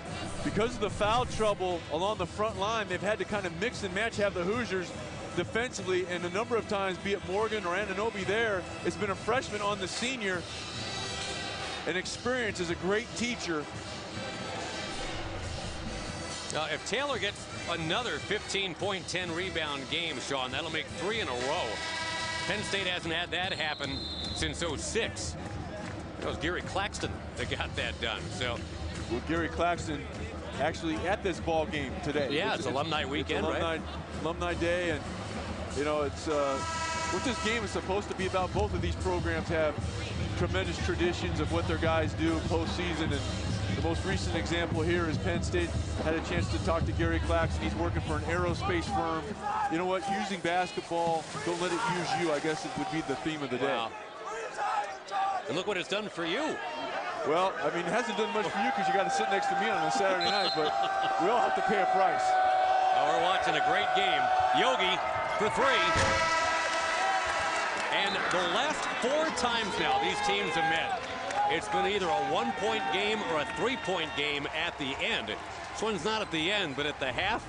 Because of the foul trouble along the front line, they've had to kind of mix and match, have the Hoosiers defensively, and a number of times, be it Morgan or Anunoby there, it's been a freshman on the senior. And experience is a great teacher. If Taylor gets another 15-10 rebound game, Sean, that'll make 3 in a row. Penn State hasn't had that happen since 06. It was Gary Claxton that got that done. So, well, Gary Claxton actually at this ball game today. Yeah, it's alumni weekend, right? Alumni day, and you know, it's what this game is supposed to be about. Both of these programs have tremendous traditions of what their guys do postseason, and the most recent example here is Penn State had a chance to talk to Gary Claxton. He's working for an aerospace firm. You know what? Using basketball, don't let it use you, I guess it would be the theme of the day. Wow. And look what it's done for you. Well, I mean, it hasn't done much for you because you got to sit next to me on a Saturday night, but we all have to pay a price. Oh, we're watching a great game. Yogi for 3. And the last 4 times now these teams have met, it's been either a 1-point game or a 3-point game at the end. This one's not at the end, but at the half,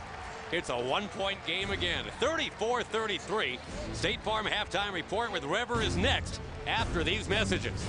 it's a 1-point game again. 34-33. State Farm halftime report with River is next after these messages.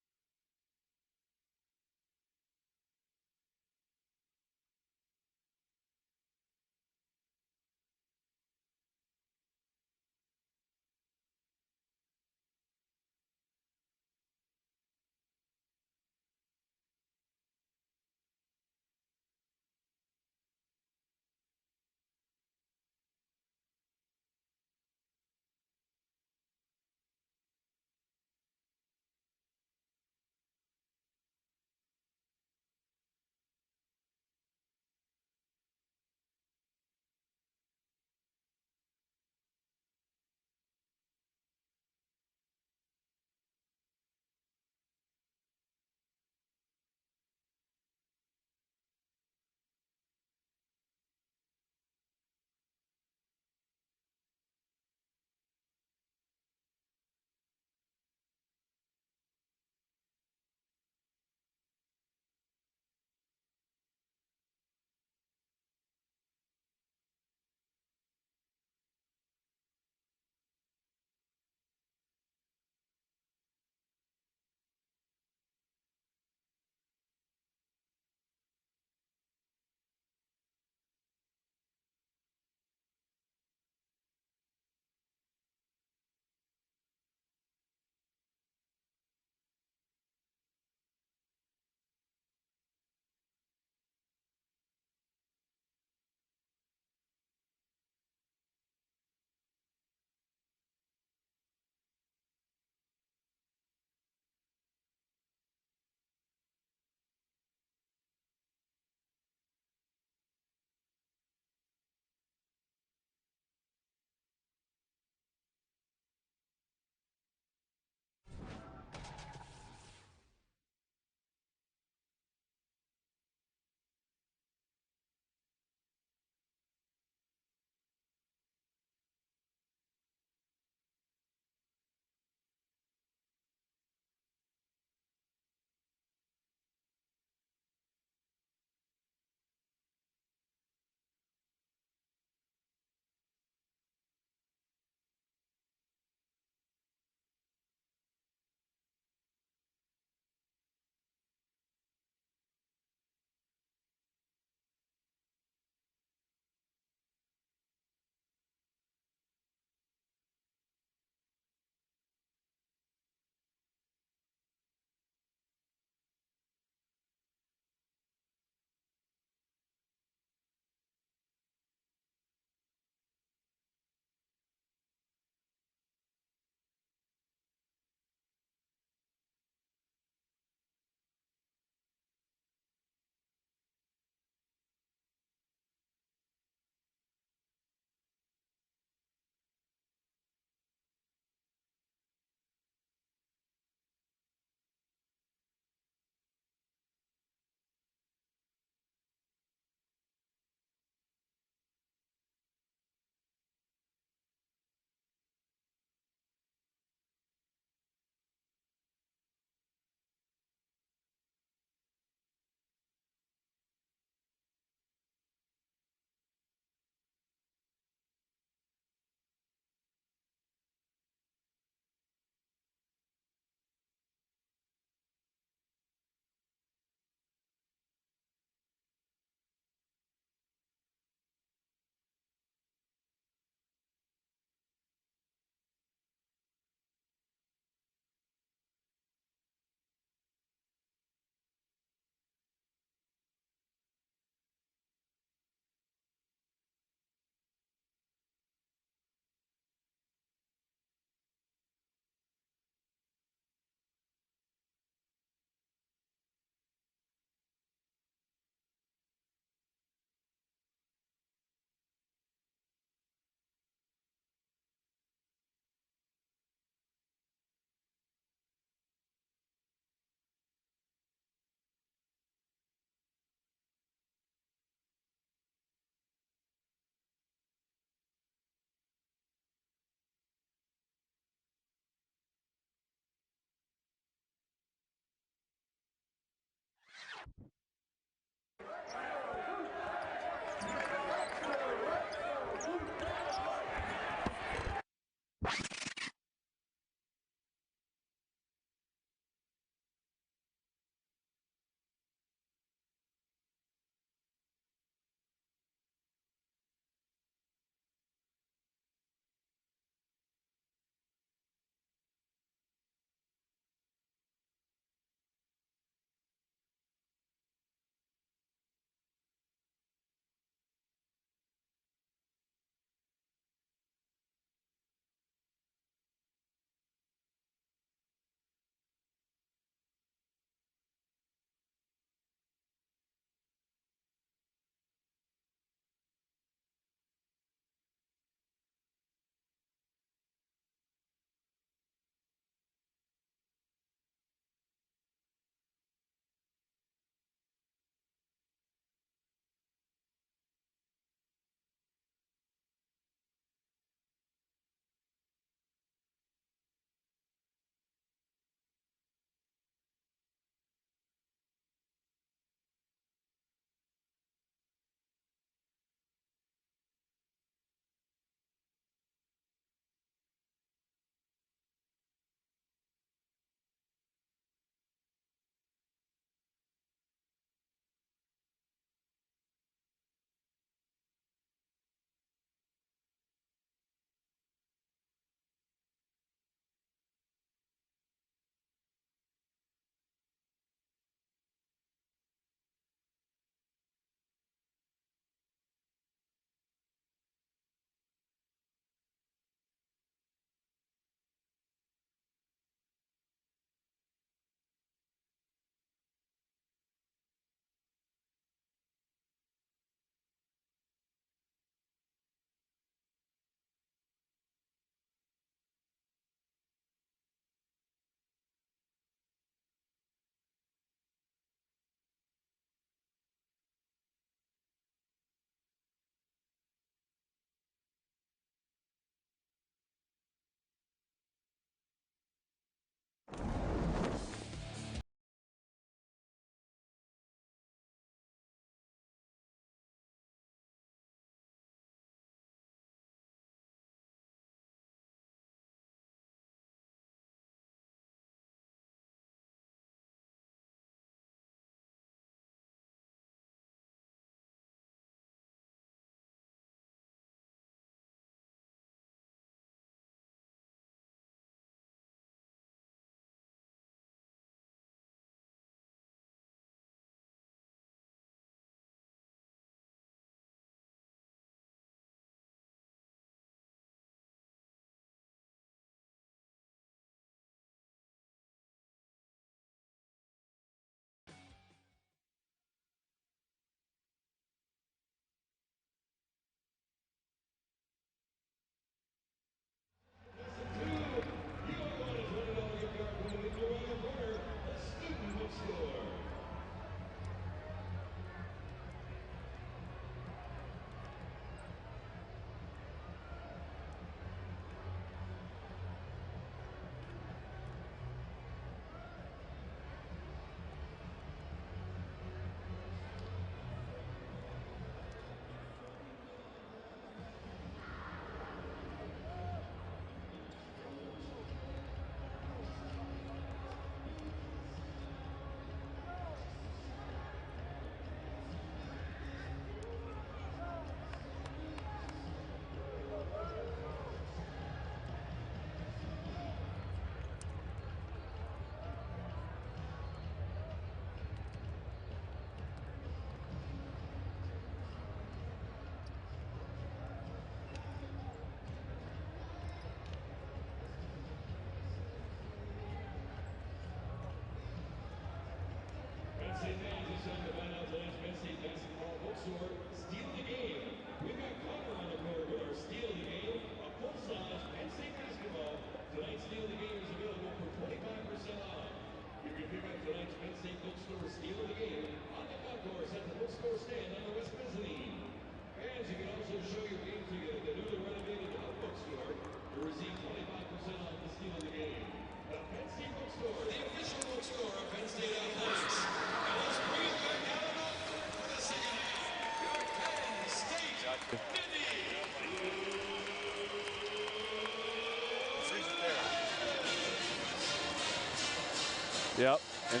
Yep, and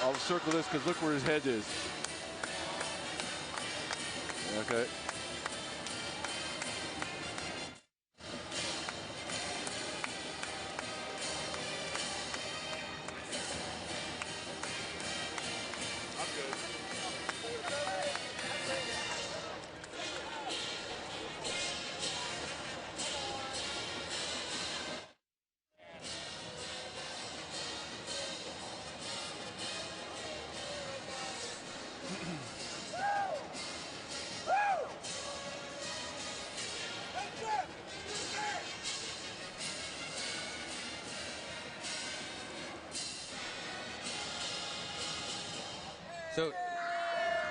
I'll circle this because look where his head is. Okay.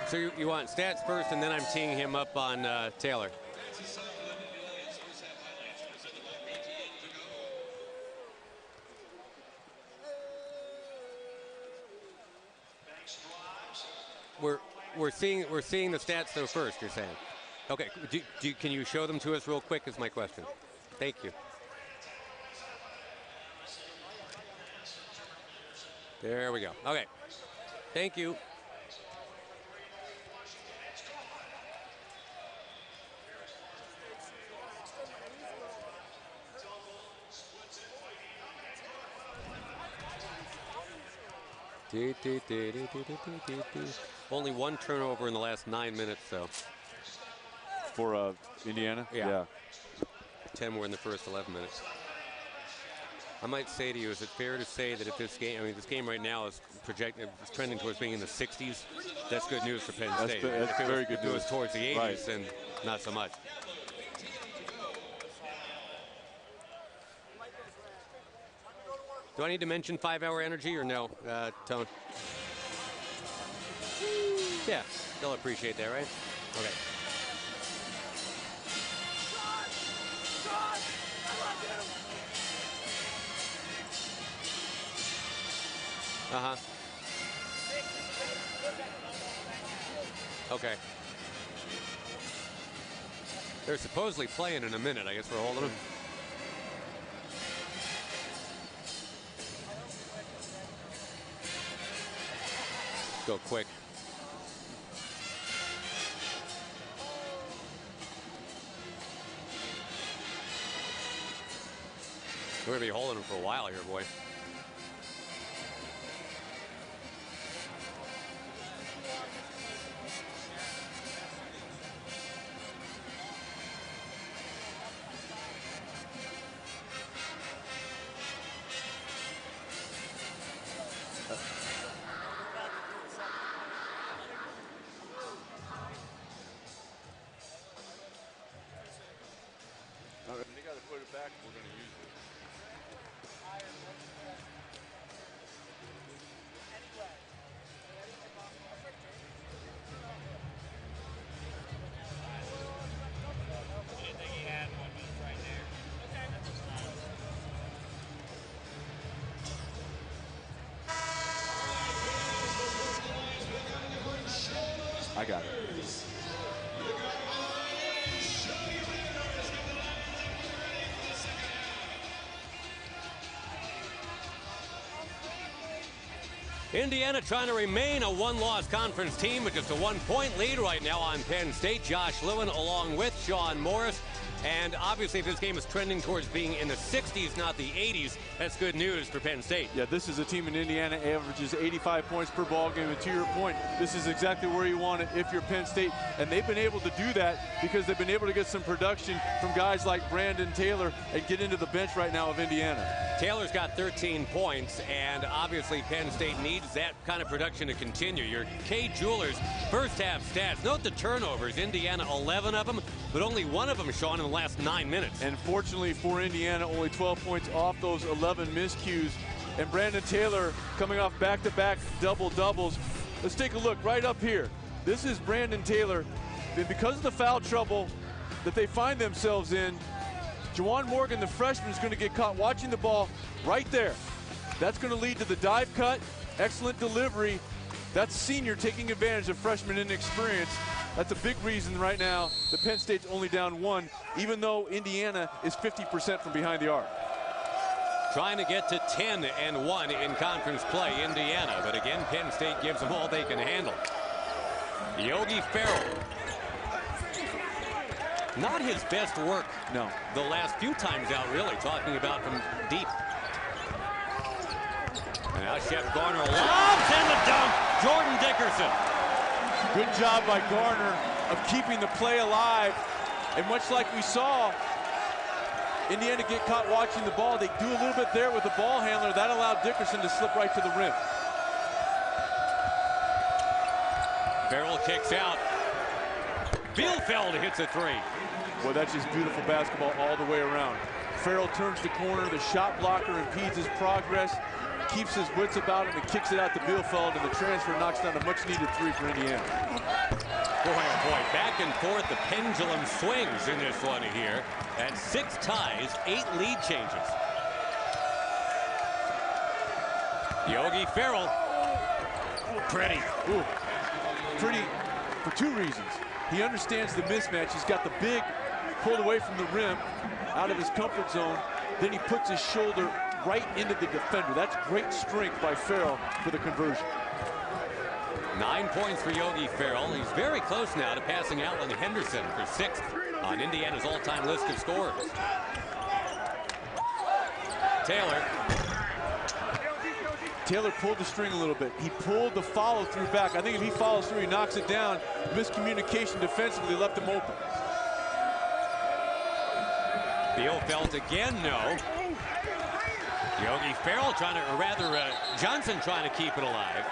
So you want stats first, and then I'm teeing him up on Taylor. We're seeing the stats though first. You're saying, okay? Can you show them to us real quick? Is my question. Thank you. There we go. Okay. Thank you. Only one turnover in the last 9 minutes, though. For Indiana? Yeah. 10 were in the first 11 minutes. I might say to you, is it fair to say that if this game, this game right now is it's trending towards being in the 60s, that's good news for Penn State. That's very good news. If it was towards the 80s, right, then not so much. Do I need to mention 5-hour energy or no, Tone? Yeah, they'll appreciate that, right? Okay. Uh-huh. Okay. They're supposedly playing in a minute. I guess we're holding them. Go quick. We're going to be holding them for a while here, boy. They got to put it back if we're going to use it. I got it. Indiana trying to remain a one-loss conference team with just a 1-point lead right now on Penn State. Josh Lewin along with Sean Morris. And obviously, if this game is trending towards being in the 60s, not the 80s, that's good news for Penn State. Yeah, this is a team in Indiana averages 85 points per ball game. And to your point, this is exactly where you want it if you're Penn State. And they've been able to do that because they've been able to get some production from guys like Brandon Taylor and get into the bench right now of Indiana. Taylor's got 13 points, and obviously Penn State needs that kind of production to continue. Your K. Jewelers first half stats. Note the turnovers. Indiana, 11 of them, but only one of them, Sean, in the last 9 minutes. And fortunately for Indiana, only 12 points off those 11 miscues. And Brandon Taylor coming off back-to-back double-doubles. Let's take a look right up here. This is Brandon Taylor. And because of the foul trouble that they find themselves in, Juwan Morgan, the freshman, is going to get caught watching the ball right there. That's going to lead to the dive cut, excellent delivery. That's senior taking advantage of freshman inexperience. That's a big reason right now that Penn State's only down 1, even though Indiana is 50% from behind the arc. trying to get to 10-1 in conference play, Indiana. But again, Penn State gives them all they can handle. Yogi Ferrell. Not his best work. No. The last few times out, really, talking about from deep. And now Shep Garner lobs in the dunk. Jordan Dickerson. Good job by Garner of keeping the play alive. And much like we saw Indiana get caught watching the ball, they do a little bit there with the ball handler. That allowed Dickerson to slip right to the rim. Ferrell kicks out. Bielefeld hits a three. Well, that's just beautiful basketball all the way around. Ferrell turns the corner. The shot blocker impedes his progress, keeps his wits about him, and kicks it out to Bielefeld, and the transfer knocks down a much-needed three for Indiana. Boy, oh boy, back and forth, the pendulum swings in this one here. At 6 ties, 8 lead changes. Yogi Ferrell. Pretty. Ooh. Pretty for 2 reasons. He understands the mismatch. He's got the big pulled away from the rim, out of his comfort zone. Then he puts his shoulder right into the defender. That's great strength by Ferrell for the conversion. 9 points for Yogi Ferrell. He's very close now to passing Alan Henderson for 6th on Indiana's all-time list of scorers. Taylor pulled the string a little bit. He pulled the follow-through back. I think if he follows through, he knocks it down. Miscommunication defensively left him open. Bielefeld again, no. Yogi Ferrell trying to, or rather Johnson trying to keep it alive.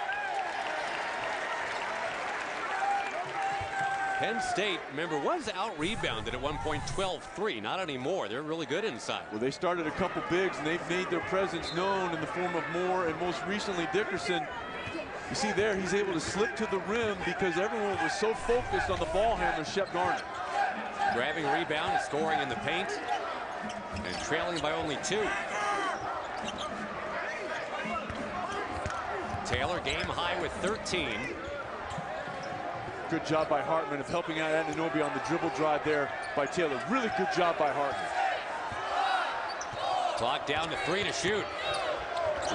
Penn State, remember, was out-rebounded at one point 12-3. Not anymore. They're really good inside. Well, they started a couple bigs, and they've made their presence known in the form of Moore and most recently Dickerson. You see there, he's able to slip to the rim because everyone was so focused on the ball handler, Shep Garner. Grabbing rebound, scoring in the paint, and trailing by only 2. Taylor game high with 13. Good job by Hartman of helping out Anunoby on the dribble drive there by Taylor. Really good job by Hartman. Clock down to 3 to shoot.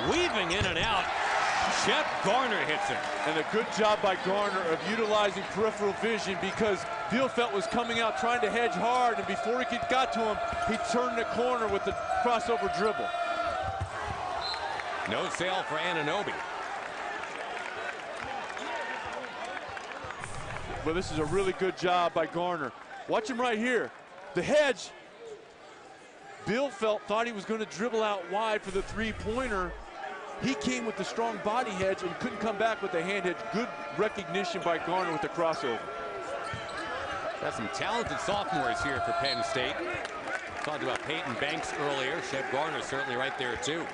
Weaving in and out. Shep Garner hits it. And a good job by Garner of utilizing peripheral vision because Bielefeld was coming out trying to hedge hard, and before he got to him, he turned the corner with the crossover dribble. No sale for Anunoby. Well, this is a really good job by Garner. Watch him right here. The hedge. Bielefeld thought he was going to dribble out wide for the three-pointer. He came with the strong body hedge and couldn't come back with the hand hedge. Good recognition by Garner with the crossover. Got some talented sophomores here for Penn State. Talked about Peyton Banks earlier. Shep Garner certainly right there too.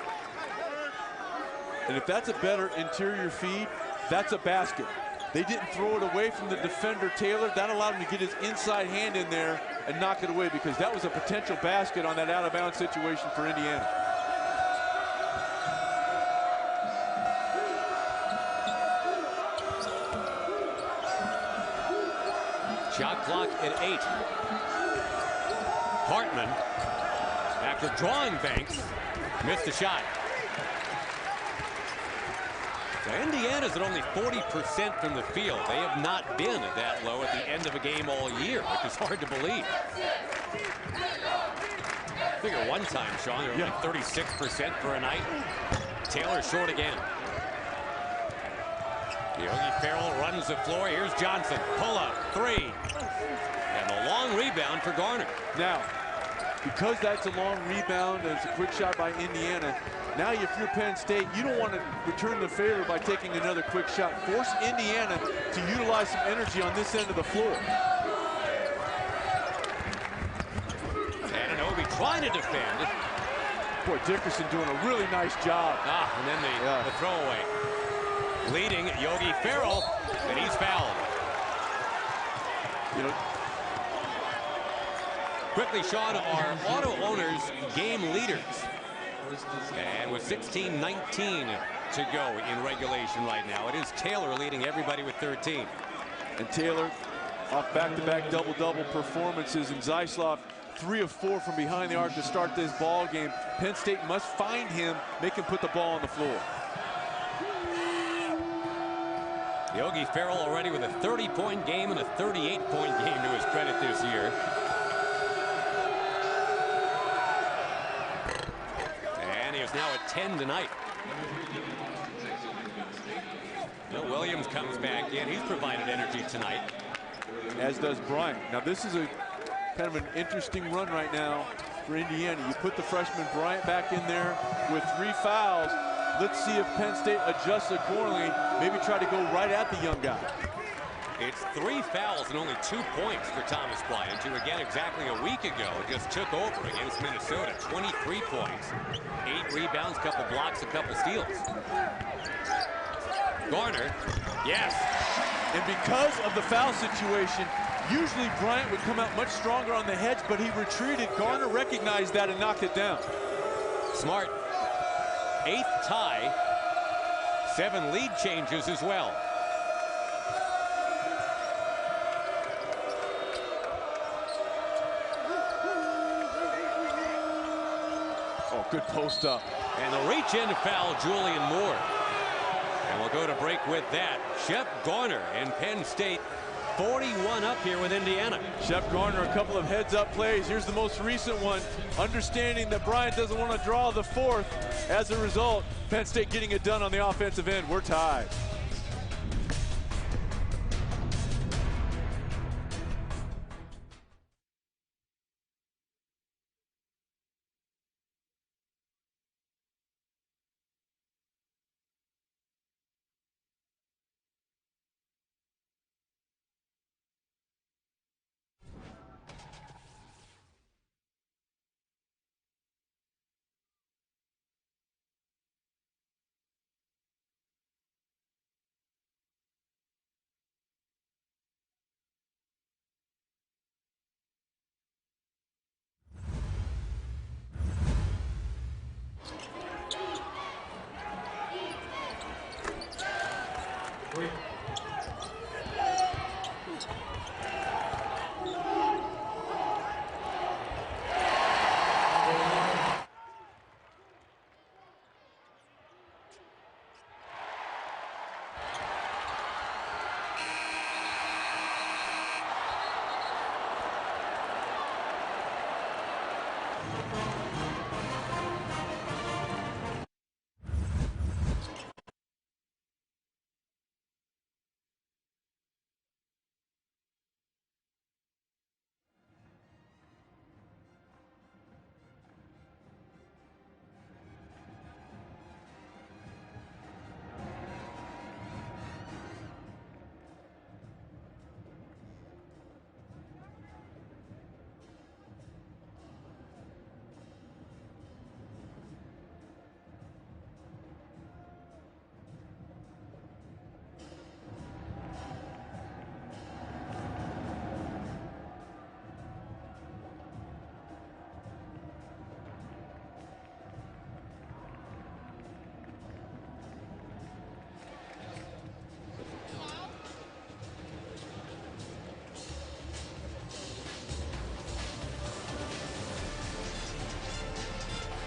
And if that's a better interior feed, that's a basket. They didn't throw it away from the defender, Taylor. That allowed him to get his inside hand in there and knock it away because that was a potential basket on that out-of-bounds situation for Indiana. Shot clock at 8. Hartman, after drawing Banks, missed the shot. So Indiana's at only 40% from the field. They have not been that low at the end of a game all year, which is hard to believe. I figure one time, Sean, they were like 36% for a night. Taylor short again. Yogi Ferrell runs the floor. Here's Johnson. Pull up, 3. And the long rebound for Garner. Now, because that's a long rebound and it's a quick shot by Indiana, now if you're Penn State, you don't want to return the favor by taking another quick shot. Force Indiana to utilize some energy on this end of the floor. Anunoby trying to defend. Boy, Dickerson doing a really nice job. And then the throwaway. Leading Yogi Ferrell, and he's fouled. You know, quickly, Sean, our auto owners game leaders. And with 16:19 to go in regulation right now, it is Taylor leading everybody with 13. And Taylor off back-to-back double-double performances, and Zyslov 3 of 4 from behind the arc to start this ball game. Penn State must find him, make him put the ball on the floor. Yogi Ferrell already with a 30-point game and a 38-point game to his credit this year. And he is now at 10 tonight. Bill Williams comes back in. He's provided energy tonight. As does Bryant. Now this is a kind of an interesting run right now for Indiana. You put the freshman Bryant back in there with 3 fouls. Let's see if Penn State adjusts accordingly. Maybe try to go right at the young guy. It's 3 fouls and only 2 points for Thomas Bryant, who again exactly a week ago just took over against Minnesota. 23 points, 8 rebounds, couple blocks, a couple steals. Garner, yes. And because of the foul situation, usually Bryant would come out much stronger on the hedge, but he retreated. Garner recognized that and knocked it down. Smart. 8th tie. 7 lead changes as well. Oh, good post up. And the reach-in foul, Julian Moore. And we'll go to break with that. Shep Garner and Penn State 41 up here with Indiana. Shep Garner, a couple of heads-up plays. Here's the most recent one. Understanding that Bryant doesn't want to draw the 4th. As a result, Penn State getting it done on the offensive end. We're tied.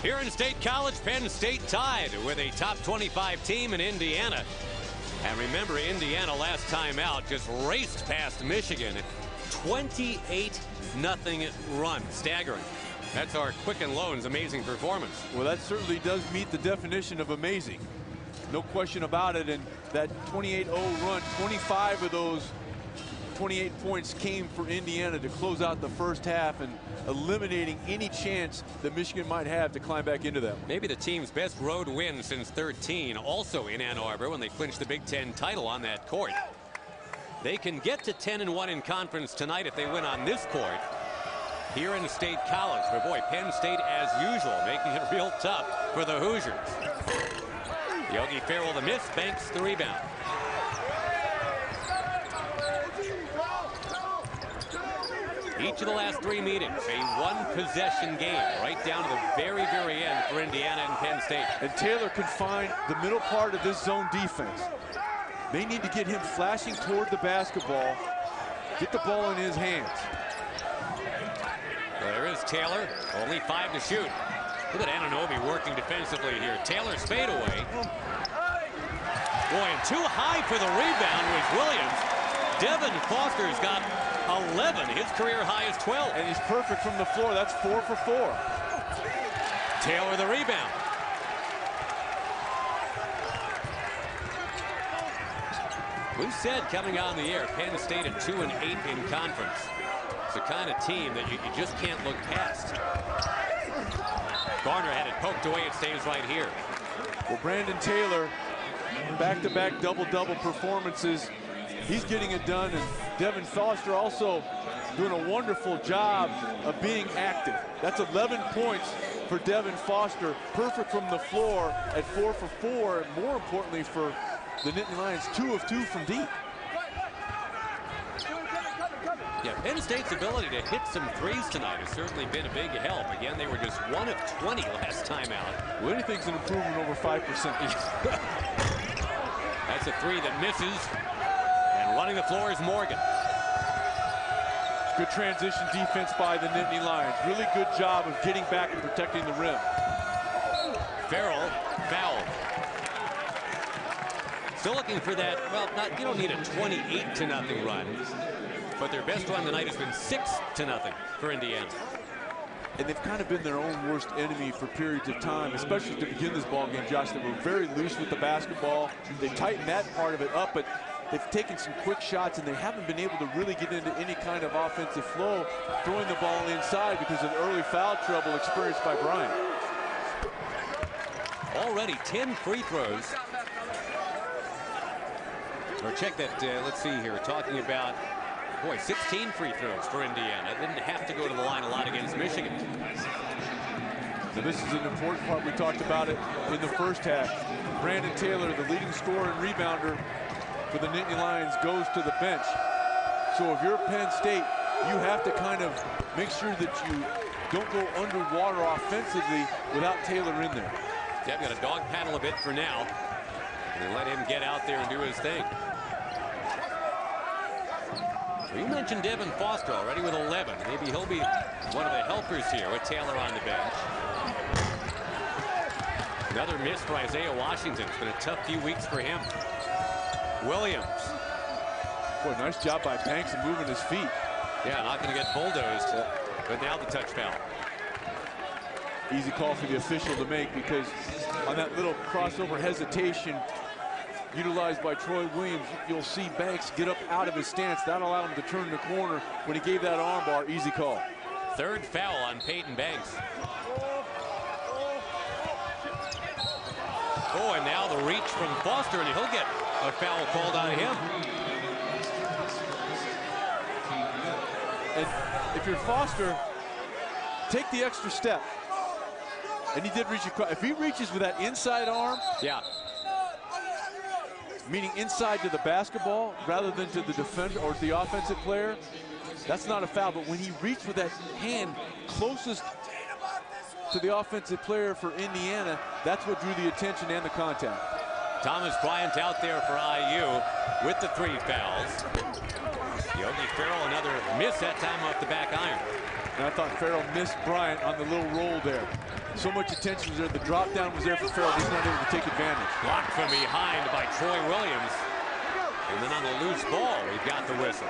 Here in State College, Penn State tied with a top 25 team in Indiana. And remember, Indiana last time out just raced past Michigan. 28-0 run. Staggering. That's our Quicken Loans amazing performance. Well, that certainly does meet the definition of amazing. No question about it. And that 28-0 run, 25 of those 28 points came for Indiana to close out the first half and eliminating any chance that Michigan might have to climb back into that. Maybe the team's best road win since 13, also in Ann Arbor when they clinched the Big Ten title on that court. They can get to 10-1 in conference tonight if they win on this court here in State College. But boy, Penn State as usual making it real tough for the Hoosiers. Yogi Ferrell the miss, banks the rebound. Each of the last 3 meetings, a one-possession game, right down to the very, very end for Indiana and Penn State. And Taylor can find the middle part of this zone defense. They need to get him flashing toward the basketball, get the ball in his hands. Well, there is Taylor. Only 5 to shoot. Look at Anunoby working defensively here. Taylor's fadeaway. Boy, and too high for the rebound was Williams. Devin Foster's got 11. His career high is 12. And he's perfect from the floor. That's 4 for 4. Taylor the rebound. We said coming on the air, Penn State at 2-8 in conference. It's the kind of team that you just can't look past. Garner had it poked away. It stays right here. Well, Brandon Taylor, back-to-back double-double performances. He's getting it done, and Devin Foster also doing a wonderful job of being active. That's 11 points for Devin Foster. Perfect from the floor at 4 for 4, and more importantly for the Nittany Lions, 2 of 2 from deep. Yeah, Penn State's ability to hit some threes tonight has certainly been a big help. Again, they were just 1 of 20 last time out. Well, anything's an improvement over 5%. That's a 3 that misses. And running the floor is Morgan. Good transition defense by the Nittany Lions. Really good job of getting back and protecting the rim. Farrell fouled. Still looking for that, well, you don't need a 28-0 run, but their best run tonight has been 6-0 for Indiana. And they've kind of been their own worst enemy for periods of time, especially to begin this ball game, Josh. They were very loose with the basketball. They tightened that part of it up, but they've taken some quick shots, and they haven't been able to really get into any kind of offensive flow, throwing the ball inside because of the early foul trouble experienced by Bryant. Already 10 free throws. Or check that, let's see here, talking about, boy, 16 free throws for Indiana. Didn't have to go to the line a lot against Michigan. So this is an important part. We talked about it in the first half. Brandon Taylor, the leading scorer and rebounder for the Nittany Lions, goes to the bench. So if you're Penn State, you have to kind of make sure that you don't go underwater offensively without Taylor in there. Yeah, got a dog paddle a bit for now. And let him get out there and do his thing. Well, you mentioned Devin Foster already with 11. Maybe he'll be one of the helpers here with Taylor on the bench. Another miss for Isaiah Washington. It's been a tough few weeks for him. Williams. Boy, nice job by Banks in moving his feet. Yeah, not going to get bulldozed, but now the touch foul. Easy call for the official to make, because on that little crossover hesitation utilized by Troy Williams, you'll see Banks get up out of his stance. That allowed him to turn the corner when he gave that armbar. Easy call. Third foul on Peyton Banks. Oh, and now the reach from Foster, and he'll get a foul called on him. And if you're Foster, take the extra step. And he did reach across. If he reaches with that inside arm, yeah, meaning inside to the basketball rather than to the defender or the offensive player, that's not a foul. But when he reached with that hand closest to the offensive player for Indiana, that's what drew the attention and the contact. Thomas Bryant out there for IU with the 3 fouls. Yogi Ferrell, another miss, that time off the back iron. And I thought Ferrell missed Bryant on the little roll there. So much attention was there. The drop down was there for Ferrell. He's not able to take advantage. Blocked from behind by Troy Williams. And then on the loose ball, we've got the whistle.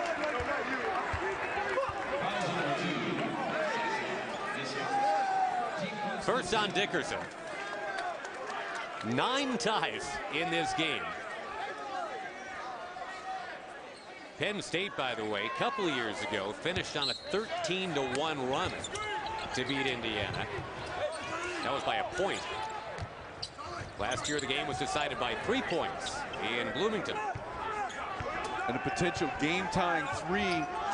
First on Dickerson. 9 ties in this game. Penn State, by the way, a couple of years ago, finished on a 13-1 run to beat Indiana. That was by a point. Last year, the game was decided by 3 points in Bloomington. And a potential game-tying 3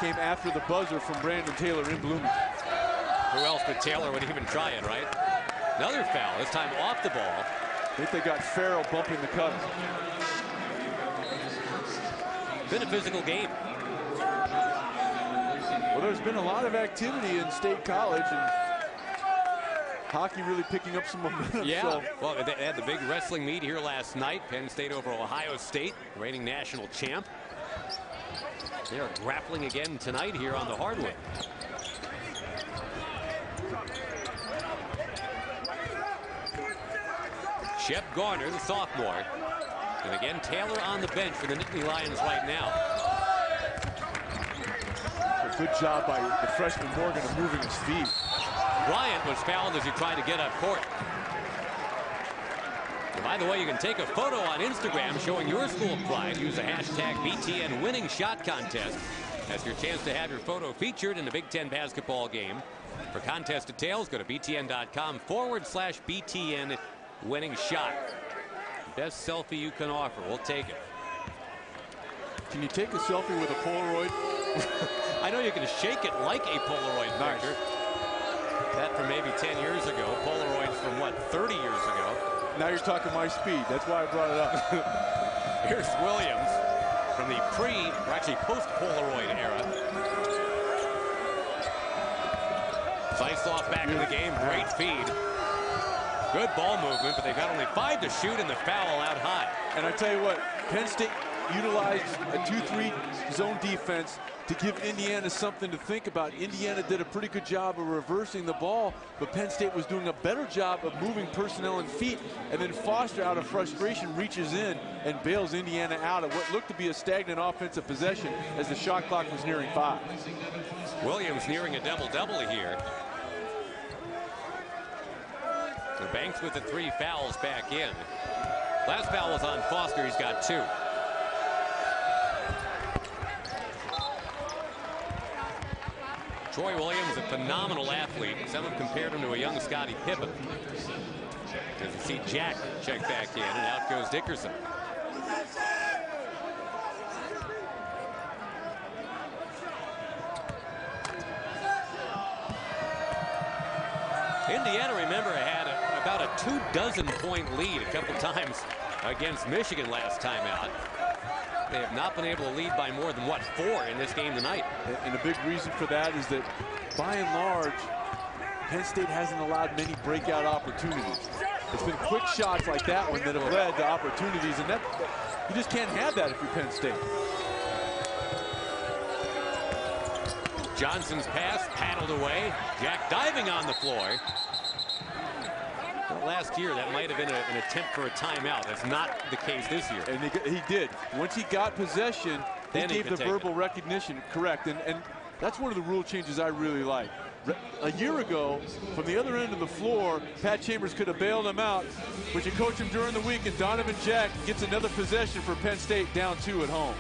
came after the buzzer from Brandon Taylor in Bloomington. Who else but Taylor would even try it, right? Another foul, this time off the ball. I think they got Ferrell bumping the cutter. Been a physical game. Well, there's been a lot of activity in State College, and hockey really picking up some momentum. Yeah, so. well, they had the big wrestling meet here last night. Penn State over Ohio State, reigning national champ. They are grappling again tonight here on the hardwood. Shep Garner, the sophomore. And again, Taylor on the bench for the Nittany Lions right now. A good job by the freshman Morgan of moving his feet. Bryant was fouled as he tried to get up court. And by the way, you can take a photo on Instagram showing your school pride. Use the hashtag BTN Winning Shot Contest. That's your chance to have your photo featured in the Big Ten basketball game. For contest details, go to btn.com/BTN Winning Shot. Best selfie you can offer. We'll take it. Can you take a selfie with a Polaroid? I know you can shake it like a Polaroid picture. That from maybe 10 years ago. Polaroids from what, 30 years ago? Now you're talking my speed. That's why I brought it up. Here's Williams from the or actually post-Polaroid era. Zeisloff back in the game. Great feed. Good ball movement, but they've got only 5 to shoot and the foul out high. And I tell you what, Penn State utilized a 2-3 zone defense to give Indiana something to think about. Indiana did a pretty good job of reversing the ball, but Penn State was doing a better job of moving personnel and feet, and then Foster, out of frustration, reaches in and bails Indiana out of what looked to be a stagnant offensive possession as the shot clock was nearing 5. Williams nearing a double-double here. So Banks with the 3 fouls back in. Last foul was on Foster. He's got 2. Troy Williams, a phenomenal athlete. Some have compared him to a young Scottie Pippen. As you see Jack check back in, and out goes Dickerson. Indiana, remember, had about a 24-point lead a couple times against Michigan last time out. They have not been able to lead by more than, what, 4 in this game tonight. And a big reason for that is that, by and large, Penn State hasn't allowed many breakout opportunities. It's been quick shots like that one that have led to opportunities, and that you just can't have that if you're Penn State. Johnson's pass paddled away. Jack diving on the floor. Well, last year, that might have been an attempt for a timeout. That's not the case this year. And he did. Once he got possession, they gave the verbal recognition. Correct. And that's one of the rule changes I really like. A year ago, from the other end of the floor, Pat Chambers could have bailed him out, but you coach him during the week, and Donovan Jack gets another possession for Penn State, down 2 at home.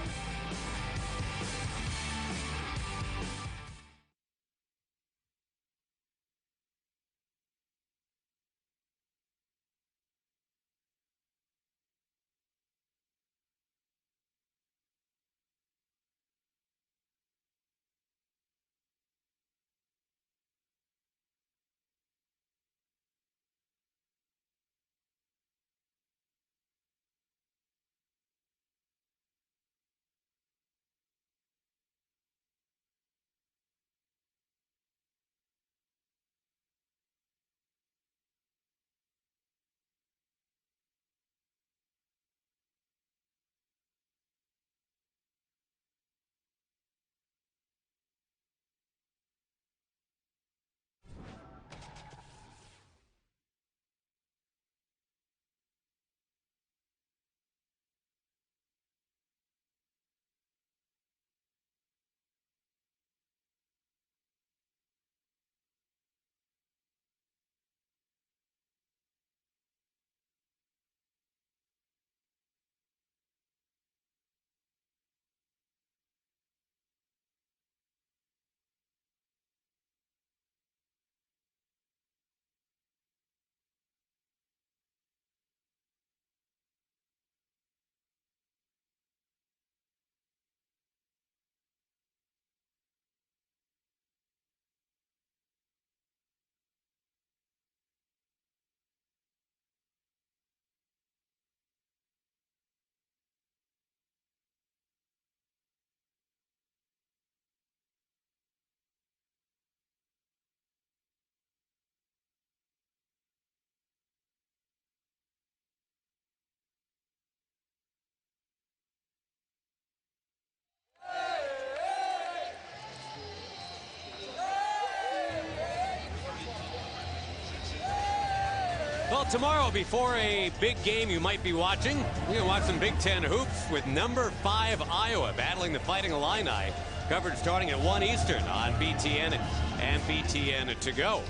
Well, tomorrow, before a big game you might be watching, you can watch some Big Ten hoops with number 5 Iowa battling the Fighting Illini. Coverage starting at 1 Eastern on BTN and BTN to go.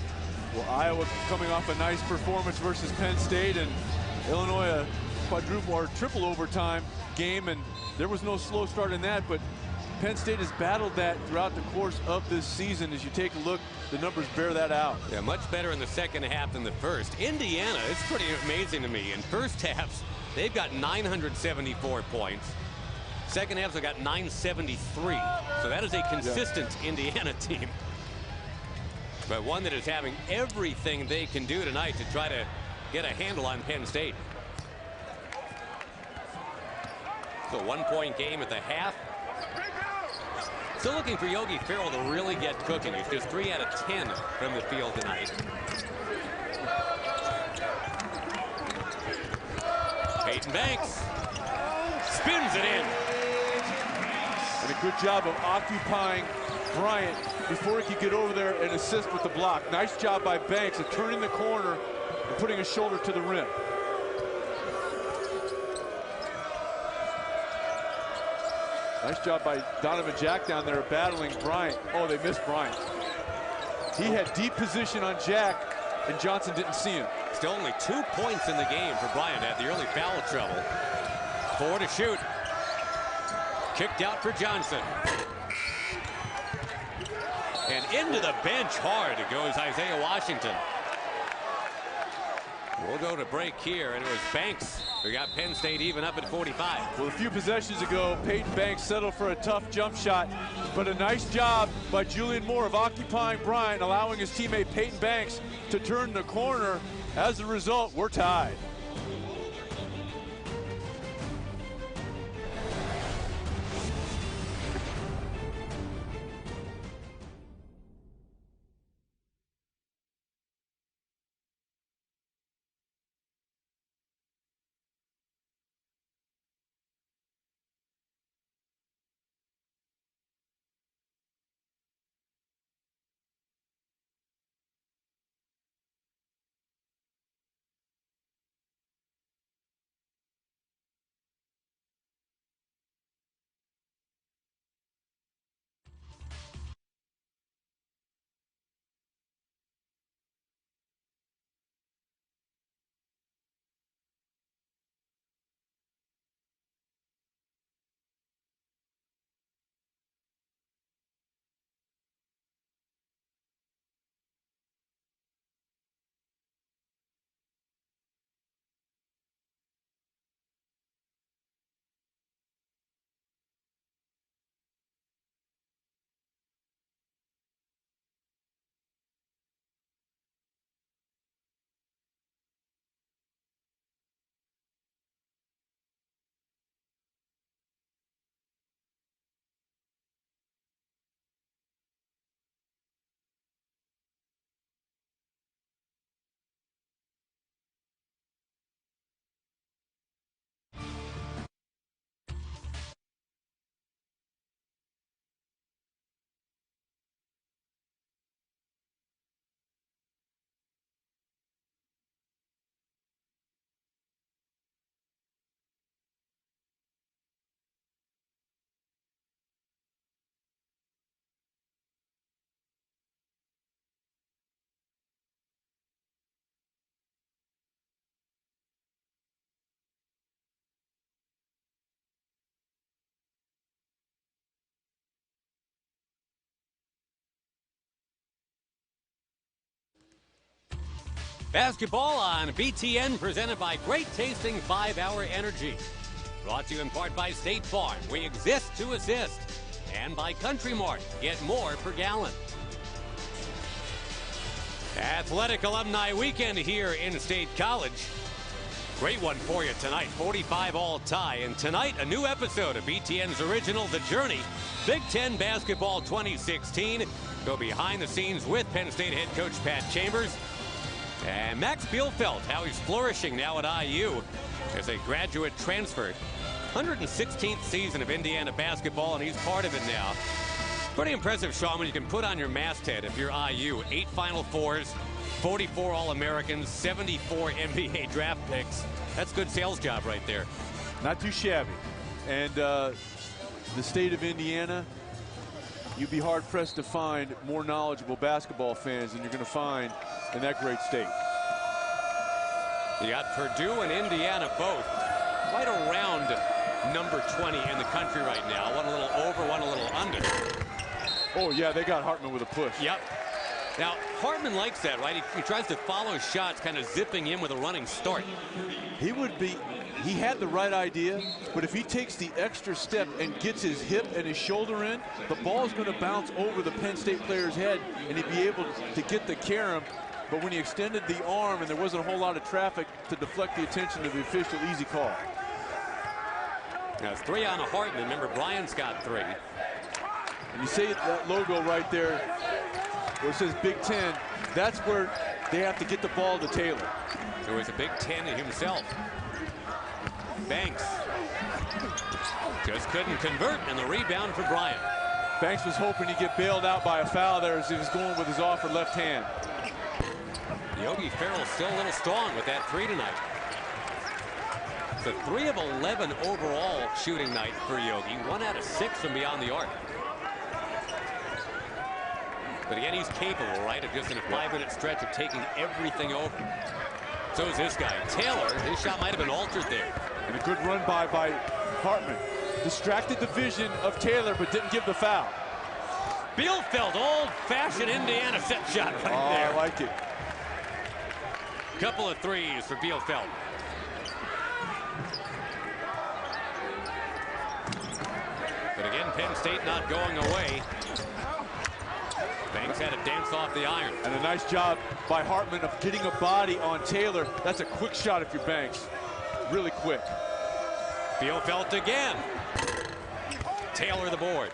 Well, Iowa coming off a nice performance versus Penn State, and Illinois a quadruple or triple overtime game, and there was no slow start in that, but Penn State has battled that throughout the course of this season. As you take a look, the numbers bear that out. Yeah, much better in the second half than the first. Indiana, it's pretty amazing to me. In first halves, they've got 974 points. Second halves, they've got 973. So that is a consistent Indiana team. But one that is having everything they can do tonight to try to get a handle on Penn State. So 1-point game at the half. Still looking for Yogi Ferrell to really get cooking. He's just 3 out of 10 from the field tonight. Peyton Banks spins it in. And a good job of occupying Bryant before he could get over there and assist with the block. Nice job by Banks of turning the corner and putting his shoulder to the rim. Nice job by Donovan Jack down there battling Bryant. Oh, they missed Bryant. He had deep position on Jack, and Johnson didn't see him. Still only 2 points in the game for Bryant at the early foul trouble. 4 to shoot. Kicked out for Johnson. And into the bench hard goes Isaiah Washington. We'll go to break here, and it was Banks who got Penn State even up at 45. Well, a few possessions ago, Peyton Banks settled for a tough jump shot, but a nice job by Julian Moore of occupying Bryant, allowing his teammate Peyton Banks to turn the corner. As a result, we're tied. Basketball on BTN, presented by Great Tasting 5-Hour Energy. Brought to you in part by State Farm. We exist to assist. And by Country Mart. Get more per gallon. Athletic Alumni Weekend here in State College. Great one for you tonight. 45 all tie. And tonight, a new episode of BTN's original The Journey. Big Ten Basketball 2016. Go behind the scenes with Penn State head coach Pat Chambers. And Max Bielfeldt, how he's flourishing now at IU as a graduate transfer. 116th season of Indiana basketball, and he's part of it now. Pretty impressive, Sean, when you can put on your masthead if you're IU. 8 Final Fours, 44 All-Americans, 74 NBA draft picks. That's a good sales job right there. Not too shabby. And the state of Indiana, you'd be hard-pressed to find more knowledgeable basketball fans than you're going to find in that great state. You got Purdue and Indiana both right around number 20 in the country right now. One a little over, one a little under. Oh, yeah, they got Hartman with a push. Yep. Now, Hartman likes that, right? He tries to follow shots, kind of zipping in with a running start. He had the right idea, but if he takes the extra step and gets his hip and his shoulder in, the ball's going to bounce over the Penn State player's head, and he'd be able to get the carom. But when he extended the arm and there wasn't a whole lot of traffic to deflect the attention of the official, easy call. Now, 3 on a Hartman. Remember, Bryant's got 3. And you see that logo right there where it says Big Ten. That's where they have to get the ball to Taylor. There was a Big Ten himself. Banks just couldn't convert, and the rebound for Bryant. Banks was hoping he'd get bailed out by a foul there as he was going with his offered left hand. Yogi Ferrell still a little strong with that 3 tonight. It's a 3 of 11 overall shooting night for Yogi. 1 out of 6 from beyond the arc. But again, he's capable, right, of just in a 5-minute stretch of taking everything over. So is this guy. Taylor, his shot might have been altered there. And a good run by Hartman. Distracted the vision of Taylor, but didn't give the foul. Bielfeldt, old-fashioned Indiana set shot right there. I like it. Couple of 3s for Bielfeldt. But again, Penn State not going away. Banks had to dance off the iron. And a nice job by Hartman of getting a body on Taylor. That's a quick shot if you're Banks. Really quick. Bielfeldt again. Taylor the board.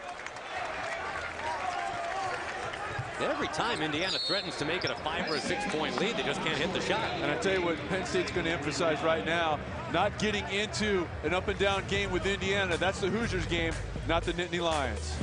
Every time Indiana threatens to make it a 5 or a 6-point lead, they just can't hit the shot. And I tell you what Penn State's going to emphasize right now, not getting into an up and down game with Indiana. That's the Hoosiers game, not the Nittany Lions.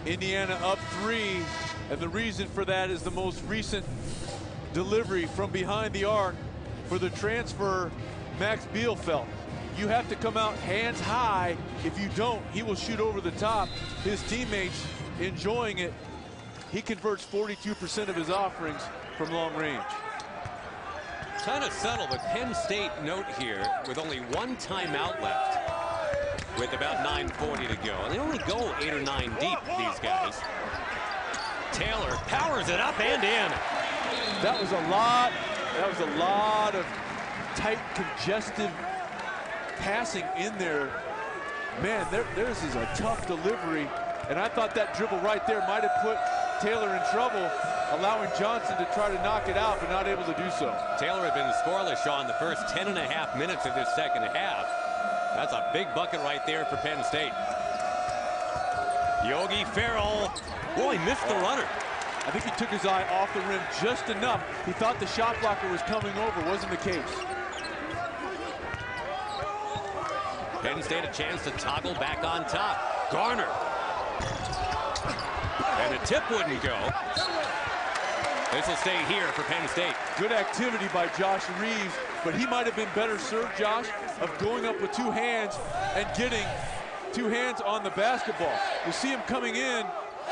Indiana up 3, and the reason for that is the most recent delivery from behind the arc for the transfer, Max Bielfeldt. You have to come out hands high. If you don't, he will shoot over the top. His teammates enjoying it. He converts 42% of his offerings from long range. Kind of subtle, but Penn State note here with only 1 timeout left, with about 9:40 to go. And they only go 8 or 9 deep, these guys. Taylor powers it up and in. That was a lot of tight, congested passing in there. Man, theirs is a tough delivery. And I thought that dribble right there might have put Taylor in trouble, allowing Johnson to try to knock it out, but not able to do so. Taylor had been scoreless, Sean, the first 10.5 minutes of this second half. That's a big bucket right there for Penn State. Yogi Ferrell. Boy, he missed the runner. I think he took his eye off the rim just enough. He thought the shot blocker was coming over. Wasn't the case. Penn State a chance to toggle back on top. Garner. And the tip wouldn't go. This will stay here for Penn State. Good activity by Josh Reeves, but he might have been better served, Josh, of going up with 2 hands and getting 2 hands on the basketball. You see him coming in.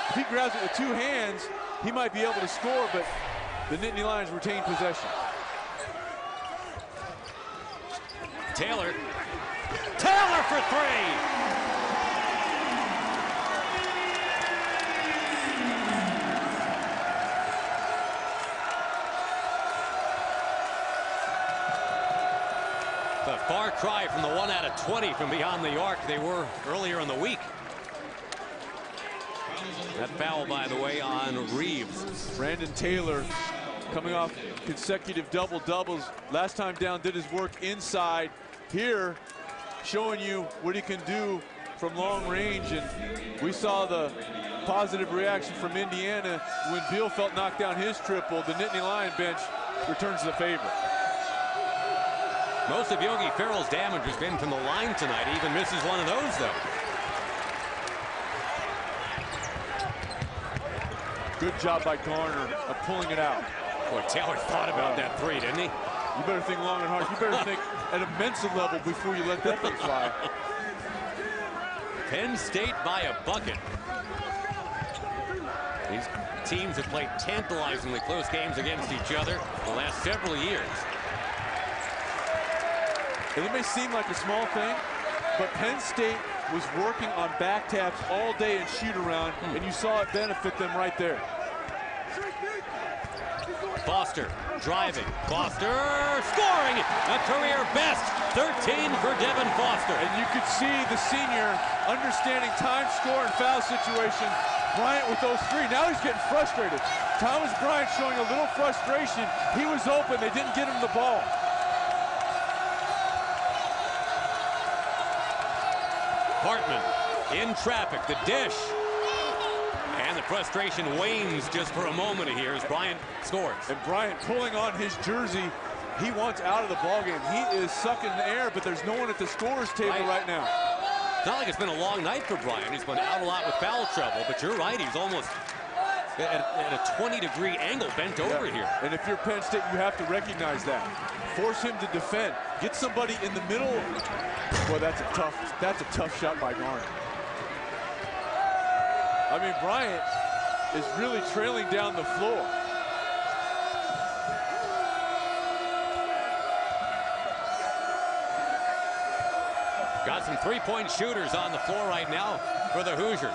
If he grabs it with 2 hands, he might be able to score, but the Nittany Lions retain possession. Taylor. Taylor for 3. The far try from the 1 out of 20 from beyond the arc they were earlier in the week. That foul, by the way, on Reeves. Brandon Taylor coming off consecutive double-doubles. Last time down did his work inside. Here, showing you what he can do from long range. And we saw the positive reaction from Indiana when Bielfeldt knocked down his triple. The Nittany Lion bench returns the favor. Most of Yogi Ferrell's damage has been from the line tonight. He even misses one of those, though. Good job by Garner of pulling it out. Boy, Taylor thought about that three, didn't he? You better think long and hard. You better think at a mental level before you let that thing fly. Penn State by a bucket. These teams have played tantalizingly close games against each other the last several years. And it may seem like a small thing, but Penn State was working on back taps all day and shoot around, and you saw it benefit them right there. Foster driving. Foster scoring a career best. 13 for Devin Foster. And you could see the senior understanding time, score, and foul situation. Bryant with those three. Now he's getting frustrated. Thomas Bryant showing a little frustration. He was open. They didn't get him the ball. Hartman in traffic. The dish. And the frustration wanes just for a moment here as Bryant scores. And Bryant pulling on his jersey. He wants out of the ballgame. He is sucking the air, but there's no one at the scorer's table right now. It's not like it's been a long night for Bryant. He's been out a lot with foul trouble, but you're right. He's almost at a 20-degree angle bent over here. And if you're Penn State, you have to recognize that. Force him to defend. Get somebody in the middle. Well, that's a tough shot by Garner. I mean, Bryant is really trailing down the floor. Got some three-point shooters on the floor right now for the Hoosiers.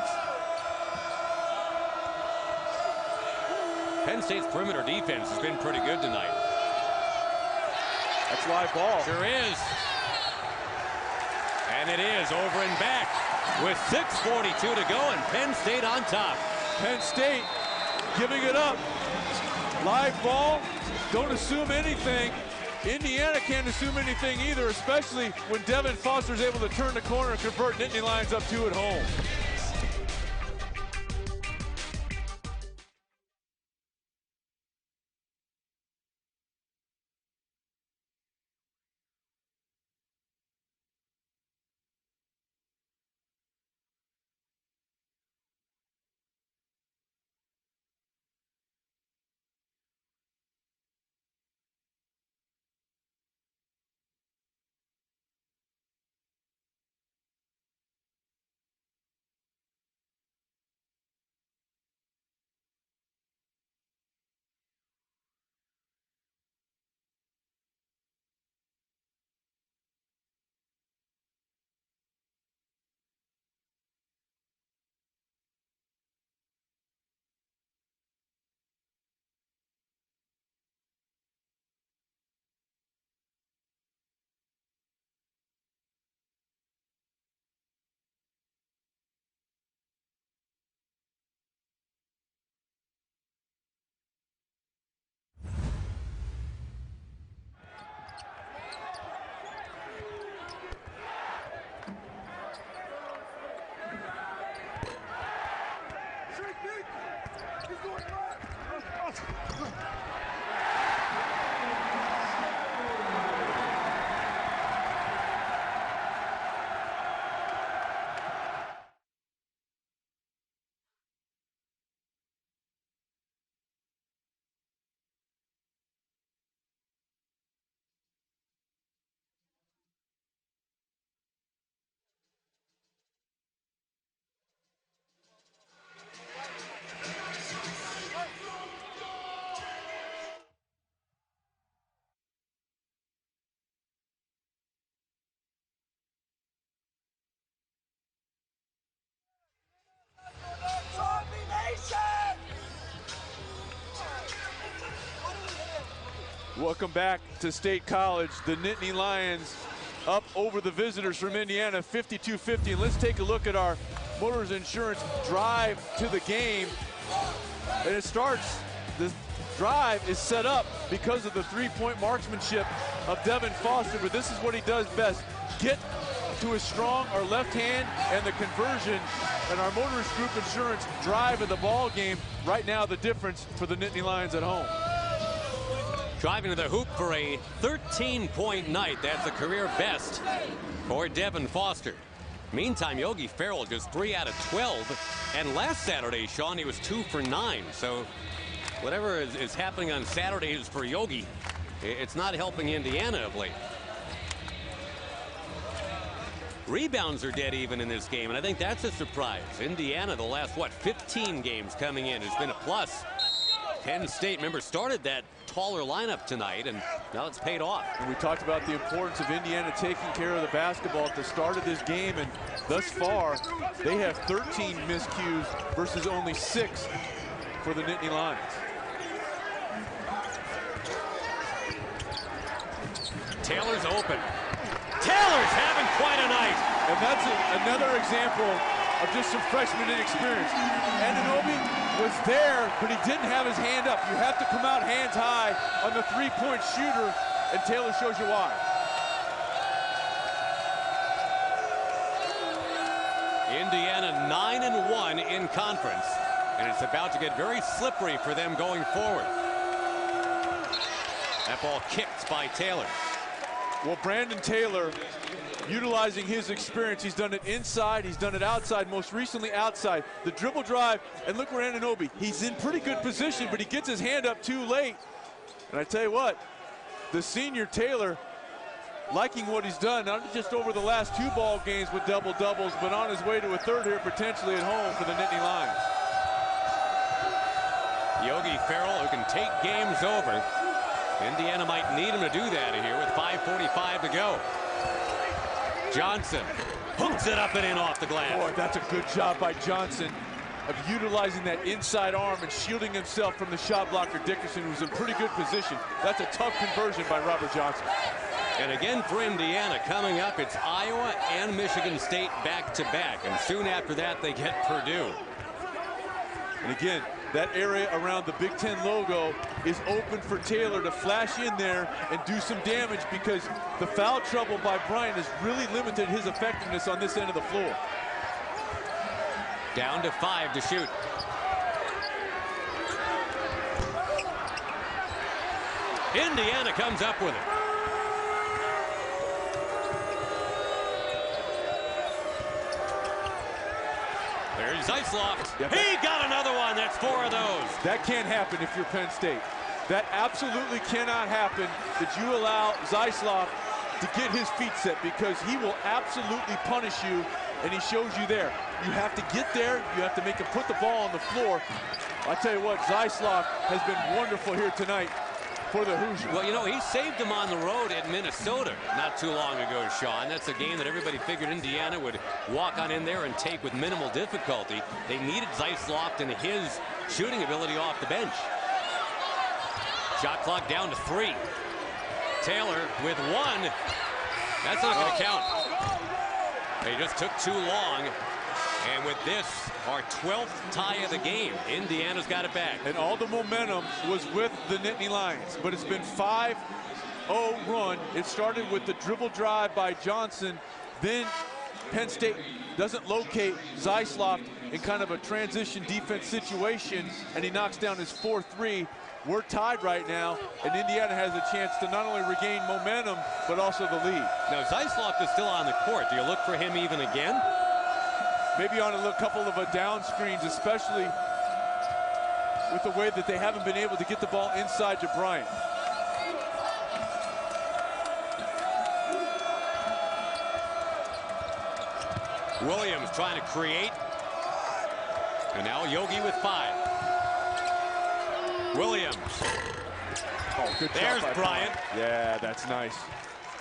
Penn State's perimeter defense has been pretty good tonight. That's live ball. Sure is. And it is over and back with 6:42 to go and Penn State on top. Penn State giving it up. Live ball. Don't assume anything. Indiana can't assume anything either, especially when Devin Foster's able to turn the corner and convert Nittany Lions up 2 at home. Welcome back to State College. The Nittany Lions up over the visitors from Indiana, 52-50. And let's take a look at our Motors Insurance drive to the game. And it starts, the drive is set up because of the three-point marksmanship of Devin Foster, but this is what he does best. Get to his strong or left hand and the conversion, and our Motorist Group Insurance drive of the ball game. Right now, the difference for the Nittany Lions at home. Driving to the hoop for a 13-point night. That's a career best for Devin Foster. Meantime, Yogi Ferrell just 3 out of 12. And last Saturday, Sean, he was 2 for 9. So whatever is happening on Saturdays for Yogi, it's not helping Indiana of late. Rebounds are dead even in this game, and I think that's a surprise. Indiana, the last, 15 games coming in, has been a plus. Penn State, remember, started that taller lineup tonight, and now it's paid off. And we talked about the importance of Indiana taking care of the basketball at the start of this game, and thus far, they have 13 miscues versus only 6 for the Nittany Lions. Taylor's open. Taylor's having quite a night. And that's another example of just some freshman inexperience. Anunoby was there, but he didn't have his hand up. You have to come out hands high on the three-point shooter, and Taylor shows you why. Indiana 9-1 in conference, and it's about to get very slippery for them going forward. That ball kicked by Taylor. Well, Brandon Taylor, utilizing his experience, he's done it inside, he's done it outside, most recently outside. The dribble drive, and look where Anunoby, he's in pretty good position, but he gets his hand up too late. And I tell you what, the senior Taylor, liking what he's done, not just over the last 2 ball games with double-doubles, but on his way to a third here, potentially at home for the Nittany Lions. Yogi Ferrell, who can take games over. Indiana might need him to do that here with 5:45 to go. Johnson hooks it up and in off the glass. Boy, that's a good job by Johnson of utilizing that inside arm and shielding himself from the shot blocker Dickerson, who's in pretty good position. That's a tough conversion by Robert Johnson. And again for Indiana, coming up, it's Iowa and Michigan State back-to-back. And soon after that, they get Purdue. And again, that area around the Big Ten logo is open for Taylor to flash in there and do some damage, because the foul trouble by Bryant has really limited his effectiveness on this end of the floor. Down to 5 to shoot. Indiana comes up with it. There's Zeisloft. Yep. He got another one. That's 4 of those. That can't happen if you're Penn State. That absolutely cannot happen, that you allow Zeisloft to get his feet set, because he will absolutely punish you, and he shows you there. You have to get there. You have to make him put the ball on the floor. I tell you what, Zeisloft has been wonderful here tonight for the Hoosiers. Well, you know, he saved them on the road at Minnesota not too long ago, Sean. That's a game that everybody figured Indiana would walk on in there and take with minimal difficulty. They needed Zeisloft and his shooting ability off the bench. Shot clock down to 3. Taylor with 1. That's not going to count. They just took too long. And with this, our 12th tie of the game, Indiana's got it back. And all the momentum was with the Nittany Lions, but it's been 5-0 run. It started with the dribble drive by Johnson. Then Penn State doesn't locate Zeisloft in kind of a transition defense situation, and he knocks down his 4-3. We're tied right now, and Indiana has a chance to not only regain momentum, but also the lead. Now, Zeisloft is still on the court. Do you look for him even again? Maybe on a couple of down screens, especially with the way that they haven't been able to get the ball inside to Bryant. Williams trying to create. And now Yogi with 5. Williams. Oh, good There's job by Bryant. Yeah, that's nice.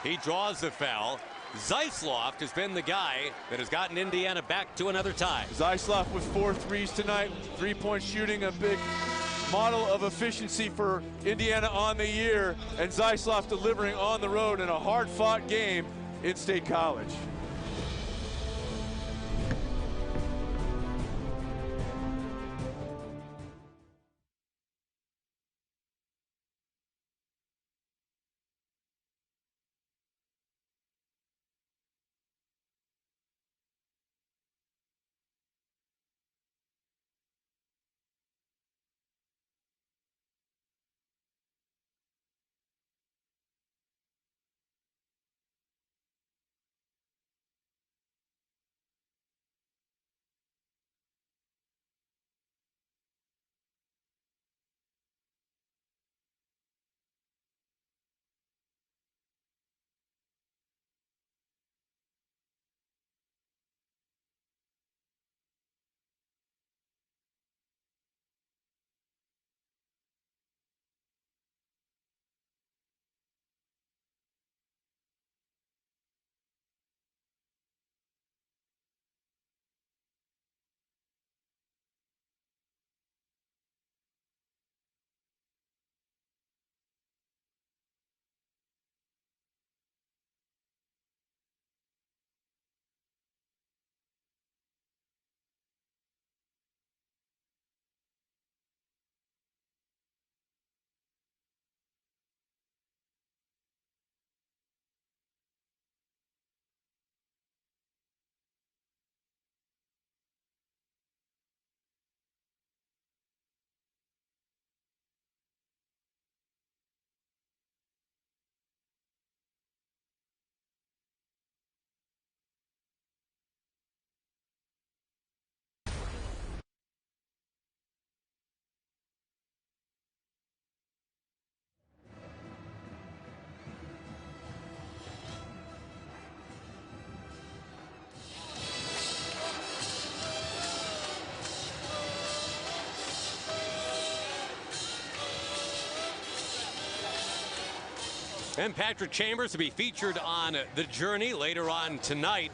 He draws the foul. Zeisloft has been the guy that has gotten Indiana back to another tie. Zeisloft with 4 threes tonight. 3-point shooting, a big model of efficiency for Indiana on the year. And Zeisloft delivering on the road in a hard-fought game. in State College. And Patrick Chambers to be featured on The Journey later on tonight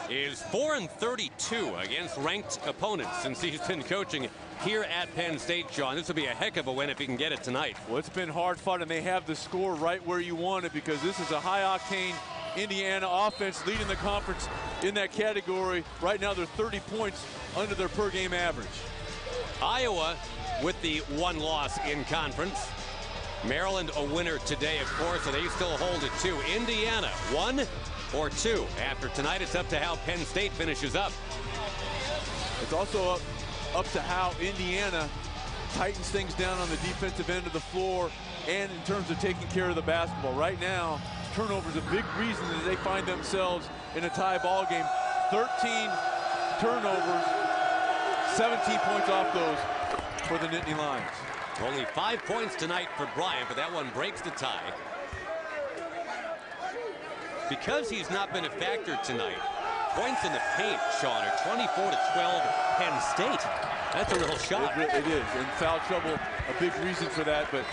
is 4-32 against ranked opponents since he's been coaching here at Penn State, Sean. This will be a heck of a win if he can get it tonight. Well, it's been hard fought, and they have the score right where you want it because this is a high-octane Indiana offense leading the conference in that category. Right now, they're 30 points under their per-game average. Iowa with the one loss in conference. Maryland a winner today, of course, so they still hold it too. Indiana 1 or 2. After tonight, it's up to how Penn State finishes up. It's also up to how Indiana tightens things down on the defensive end of the floor and in terms of taking care of the basketball. Right now, turnovers a big reason that they find themselves in a tie ball game. 13 turnovers, 17 points off those for the Nittany Lions. Only 5 points tonight for Bryant, but that one breaks the tie. Because he's not been a factor tonight, points in the paint, Sean, are 24-12 Penn State. That's a real shot. It is, and foul trouble, a big reason for that, but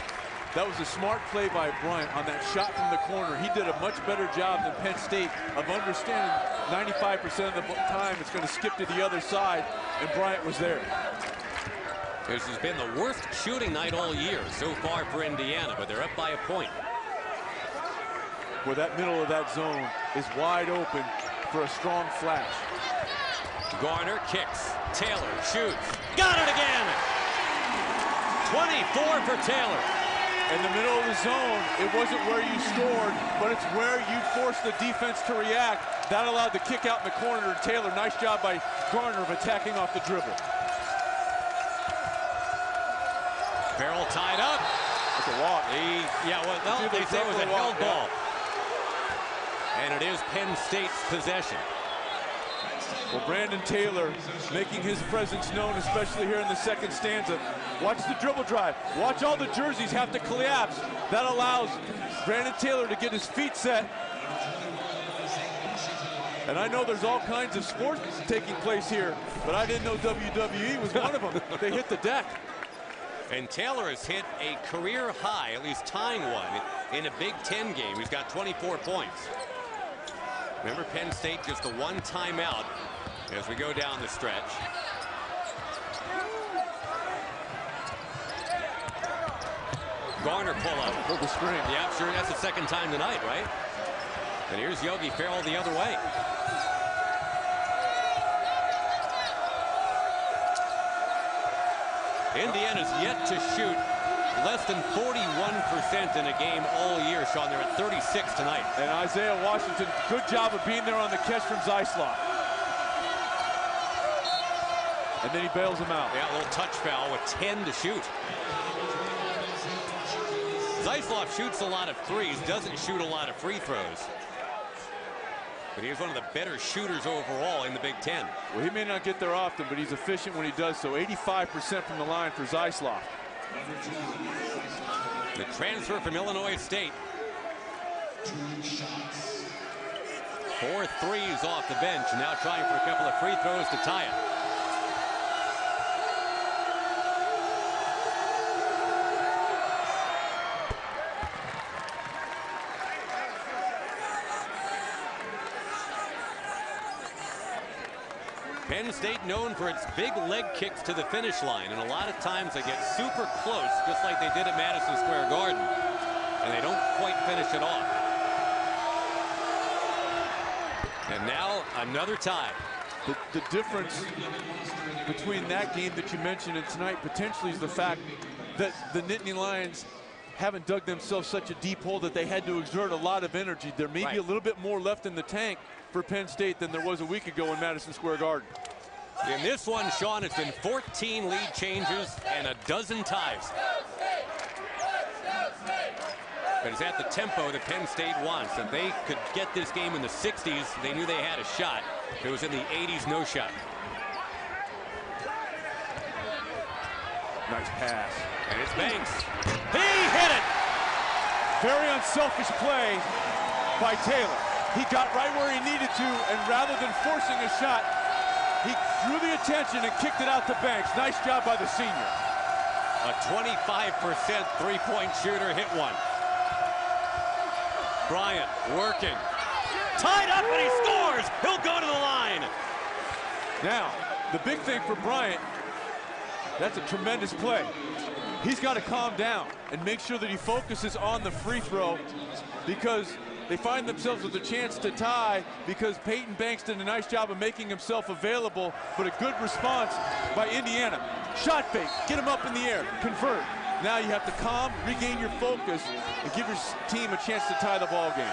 that was a smart play by Bryant on that shot from the corner. He did a much better job than Penn State of understanding 95% of the time it's going to skip to the other side, and Bryant was there. This has been the worst shooting night all year so far for Indiana, but they're up by a point. Where that middle of that zone is wide open for a strong flash. Garner kicks. Taylor shoots. Got it again! 24 for Taylor. In the middle of the zone, it wasn't where you scored, but it's where you forced the defense to react. That allowed the kick out in the corner. Taylor, nice job by Garner of attacking off the dribble. Farrell tied up. It's a walk. They say it was a held ball. And it is Penn State's possession. Well, Brandon Taylor making his presence known, especially here in the second stanza. Watch the dribble drive. Watch all the jerseys have to collapse. That allows Brandon Taylor to get his feet set. And I know there's all kinds of sports taking place here, but I didn't know WWE was one of them. They hit the deck. And Taylor has hit a career high, at least tying one, in a Big Ten game. He's got 24 points. Remember, Penn State just the one timeout as we go down the stretch. Garner pull up. Pull the screen. Yeah, sure, that's the second time tonight, right? And here's Yogi Ferrell the other way. Indiana's yet to shoot less than 41% in a game all year, Sean. They're at 36 tonight. And Isaiah Washington, good job of being there on the catch from Zeislov. And then he bails him out. Yeah, a little touch foul with 10 to shoot. Zeislov shoots a lot of threes, doesn't shoot a lot of free throws. But he's one of the better shooters overall in the Big Ten. Well, he may not get there often, but he's efficient when he does so. 85% from the line for Zeislov. The transfer from Illinois State. 4 threes off the bench, now trying for a couple of free throws to tie it. Penn State known for its big leg kicks to the finish line, and a lot of times they get super close, just like they did at Madison Square Garden, and they don't quite finish it off. And now another tie. The difference between that game that you mentioned and tonight potentially is the fact that the Nittany Lions haven't dug themselves such a deep hole that they had to exert a lot of energy. There may be a little bit more left in the tank for Penn State than there was a week ago in Madison Square Garden. In this one, Sean, it's been 14 lead changes and a dozen ties. But it's at the tempo that Penn State wants. If they could get this game in the 60s, they knew they had a shot. If it was in the 80s, no shot. Nice pass. And it's Banks. He hit it! Very unselfish play by Taylor. He got right where he needed to, and rather than forcing a shot, he drew the attention and kicked it out to Banks. Nice job by the senior. A 25% three-point shooter hit one. Bryant working. Tied up and he scores! He'll go to the line. Now, the big thing for Bryant, that's a tremendous play. He's got to calm down and make sure that he focuses on the free throw, because they find themselves with a chance to tie because Peyton Banks did a nice job of making himself available, but a good response by Indiana. Shot fake, get him up in the air, convert. Now you have to calm, regain your focus, and give your team a chance to tie the ball game.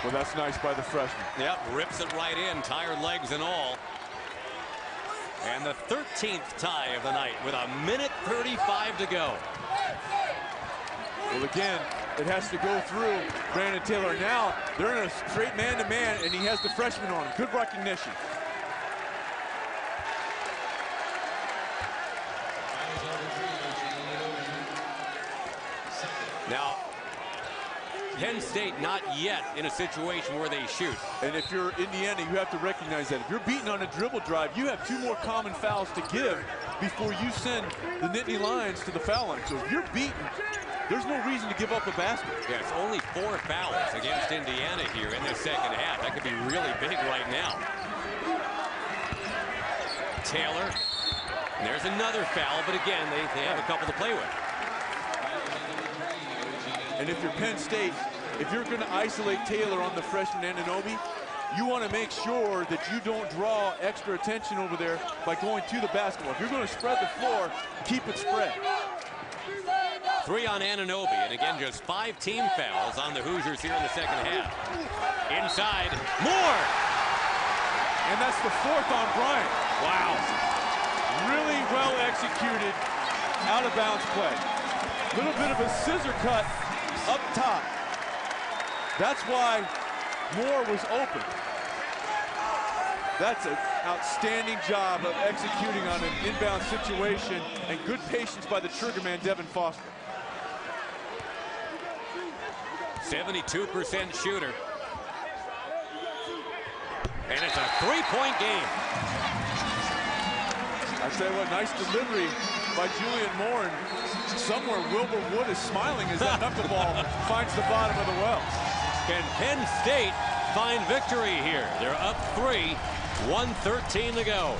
Well, that's nice by the freshman. Yep, rips it right in, tired legs and all. And the 13th tie of the night with a minute 35 to go. Well, again, it has to go through Brandon Taylor. Now they're in a straight man-to-man, and he has the freshman on him. Good recognition. Now, Penn State not yet in a situation where they shoot. And if you're Indiana, you have to recognize that. If you're beaten on a dribble drive, you have 2 more common fouls to give before you send the Nittany Lions to the foul line. So if you're beaten, there's no reason to give up a basket. Yeah, it's only 4 fouls against Indiana here in the second half. That could be really big right now. Taylor, and there's another foul, but again, they have a couple to play with. And if you're Penn State, if you're going to isolate Taylor on the freshman Anunoby, you want to make sure that you don't draw extra attention over there by going to the basketball. If you're going to spread the floor, keep it spread. 3 on Anunoby, and again, just 5 team fouls on the Hoosiers here in the second half. Inside, Moore! And that's the 4th on Bryant. Wow. Really well executed out-of-bounds play. Little bit of a scissor cut up top. That's why Moore was open. That's an outstanding job of executing on an inbound situation, and good patience by the trigger man, Devin Foster. 72% shooter. And it's a 3-point game. I tell you what, nice delivery by Julian Moore, and somewhere Wilbur Wood is smiling as that knuckleball finds the bottom of the well. Can Penn State find victory here? They're up 3, 1:13 to go.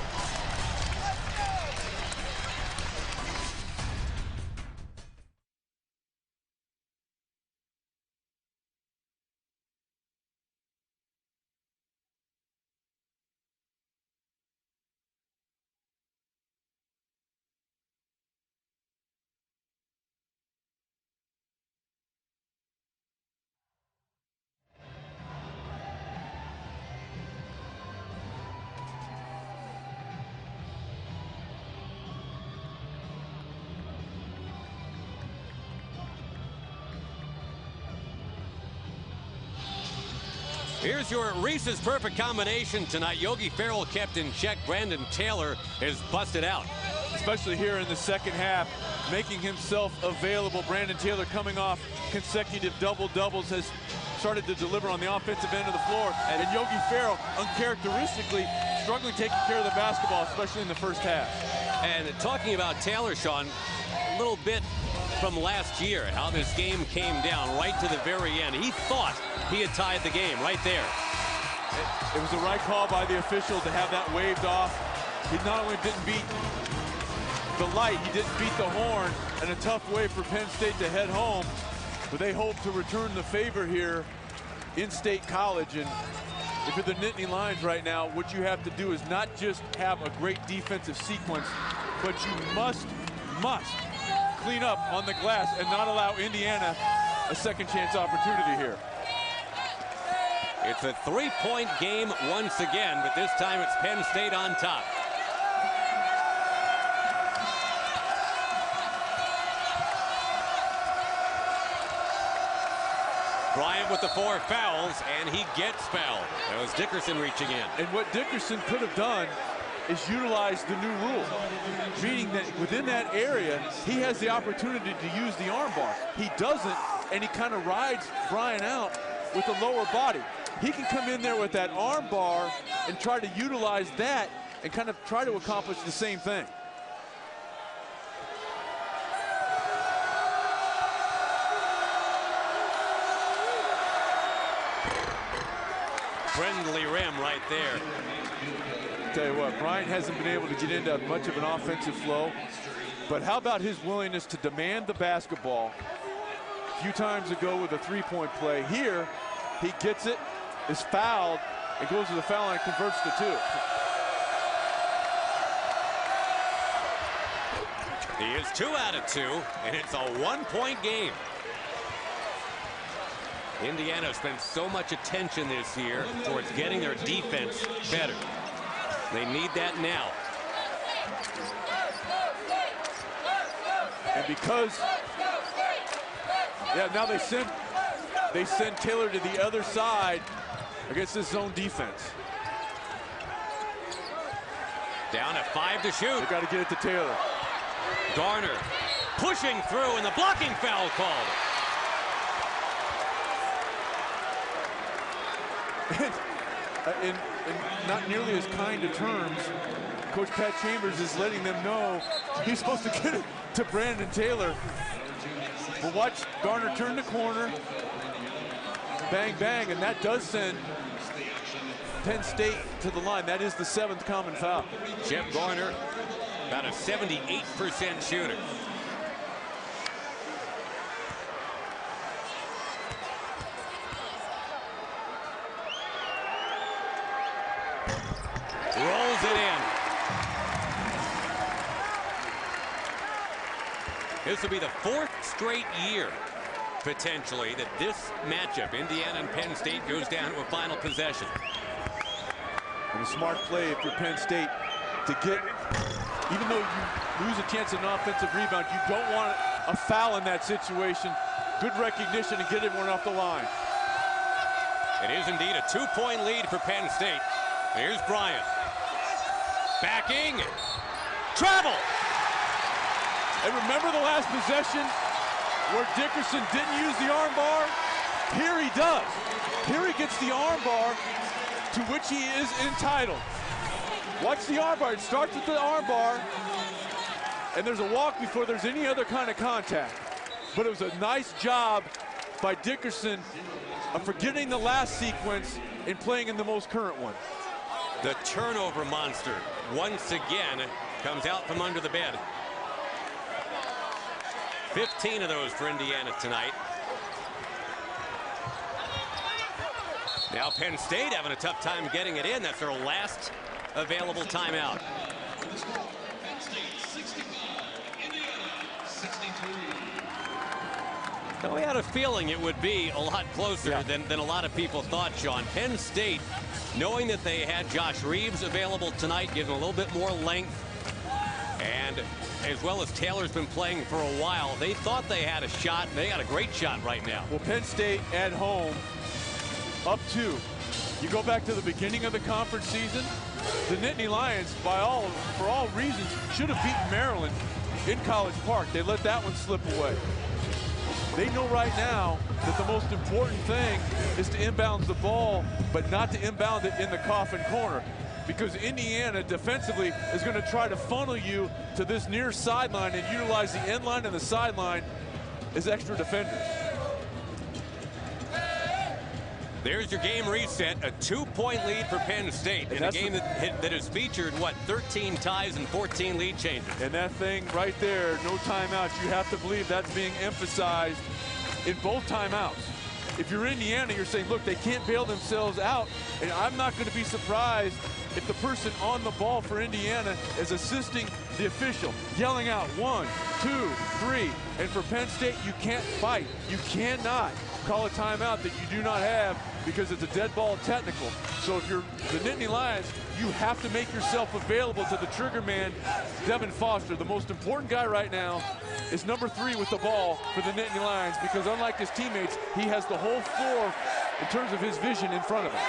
Here's your Reese's perfect combination tonight. Yogi Ferrell kept in check. Brandon Taylor is busted out. Especially here in the second half, making himself available. Brandon Taylor coming off consecutive double-doubles has started to deliver on the offensive end of the floor. And Yogi Ferrell, uncharacteristically, struggling taking care of the basketball, especially in the first half. And talking about Taylor, Sean, a little bit from last year, how this game came down right to the very end. He thought he had tied the game right there. It was the right call by the official to have that waved off. He not only didn't beat the light, he didn't beat the horn, and a tough way for Penn State to head home, but they hope to return the favor here in State College. And if you're the Nittany Lions right now, what you have to do is not just have a great defensive sequence, but you must clean up on the glass and not allow Indiana a second chance opportunity here. It's a three-point game once again, but this time it's Penn State on top. Bryant with the 4 fouls, and he gets fouled. That was Dickerson reaching in. And what Dickerson could have done is utilize the new rule, meaning that within that area, he has the opportunity to use the arm bar. He doesn't, and he kind of rides Bryant out with the lower body. He can come in there with that arm bar and try to utilize that and kind of try to accomplish the same thing. Friendly rim right there. Tell you what, Bryant hasn't been able to get into much of an offensive flow, but how about his willingness to demand the basketball a few times ago with a three-point play? Here, he gets it, is fouled, and goes to the foul line and converts to 2. He is 2 out of 2, and it's a 1-point game. Indiana spent so much attention this year towards getting their defense better. They need that now. And because, yeah, now they send Taylor to the other side against this zone defense. Down at 5 to shoot. They got to get it to Taylor. Garner pushing through, and the blocking foul called. In not nearly as kind of terms, Coach Pat Chambers is letting them know he's supposed to get it to Brandon Taylor. But watch Garner turn the corner, bang, bang, and that does send Penn State to the line. That is the 7th common foul. Jeff Garner, about a 78% shooter. Rolls it in. This will be the 4th straight year, potentially, that this matchup, Indiana and Penn State, goes down to a final possession. And a smart play if you're Penn State to get, even though you lose a chance at an offensive rebound, you don't want a foul in that situation. Good recognition and get everyone off the line. It is indeed a 2-point lead for Penn State. Here's Bryant. Backing. Travel. And remember the last possession where Dickerson didn't use the arm bar? Here he does. Here he gets the arm bar to which he is entitled. Watch the arm bar. It starts with the arm bar, and there's a walk before there's any other kind of contact. But it was a nice job by Dickerson of forgetting the last sequence and playing in the most current one. The turnover monster once again comes out from under the bed. 15 of those for Indiana tonight. Now Penn State having a tough time getting it in. That's their last available timeout. Now, we had a feeling it would be a lot closer than a lot of people thought, Sean. Penn State, knowing that they had Josh Reeves available tonight, giving a little bit more length, and as well as Taylor's been playing for a while, they thought they had a shot. They got a great shot right now. Well, Penn State at home, up 2. You go back to the beginning of the conference season, the Nittany Lions, for all reasons, should have beaten Maryland in College Park. They let that one slip away. They know right now that the most important thing is to inbound the ball, but not to inbound it in the coffin corner, because Indiana defensively is going to try to funnel you to this near sideline and utilize the end line and the sideline as extra defenders. There's your game reset, a 2-point lead for Penn State in a game that has featured, what, 13 ties and 14 lead changes. And that thing right there, no timeouts, you have to believe that's being emphasized in both timeouts. If you're Indiana, you're saying, look, they can't bail themselves out, and I'm not going to be surprised if the person on the ball for Indiana is assisting the official, yelling out 1, 2, 3. And for Penn State, you can't fight. You cannot call a timeout that you do not have because it's a dead ball technical. So if you're the Nittany Lions, you have to make yourself available to the trigger man, Devin Foster. The most important guy right now is number 3 with the ball for the Nittany Lions, because unlike his teammates, he has the whole floor in terms of his vision in front of him.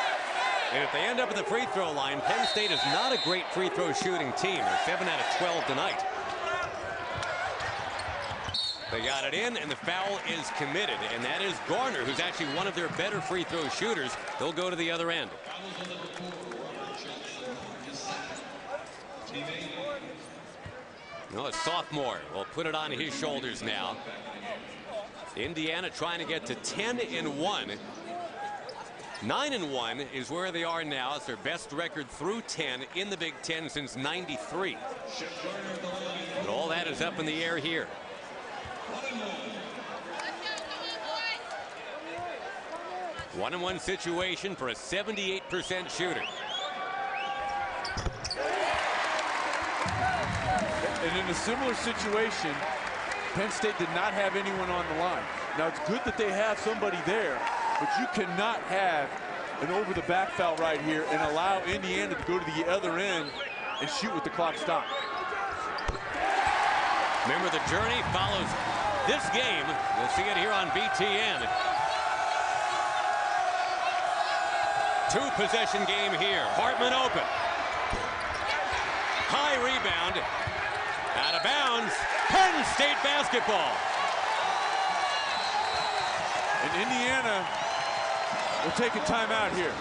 And if they end up at the free throw line, Penn State is not a great free throw shooting team. They're 7 out of 12 tonight. They got it in, and the foul is committed, and that is Garner, who's actually one of their better free throw shooters. They'll go to the other end. No, a sophomore will put it on his shoulders now. Indiana trying to get to 10-1. 9-1 is where they are now. It's their best record through 10 in the Big Ten since '93. But all that is up in the air here. One-on-one situation for a 78% shooter. And in a similar situation, Penn State did not have anyone on the line. Now, it's good that they have somebody there, but you cannot have an over-the-back foul right here and allow Indiana to go to the other end and shoot with the clock stopped. Remember, the journey follows this game. You'll see it here on BTN. 2-possession game here. Hartman open. High rebound. Out of bounds. Penn State basketball. And Indiana will take a timeout here.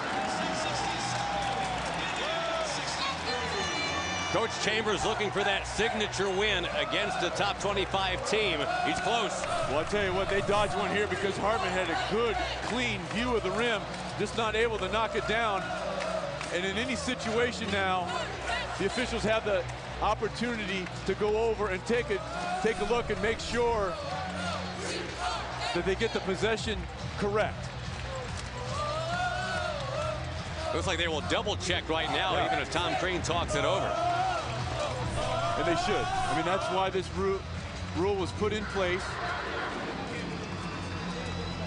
Coach Chambers looking for that signature win against a top 25 team. He's close. Well, I'll tell you what, they dodged one here because Hartman had a good, clean view of the rim, just not able to knock it down. And in any situation now, the officials have the opportunity to go over and take a look and make sure that they get the possession correct. Looks like they will double check right now, even as Tom Crean talks it over. And they should. I mean, that's why this rule was put in place.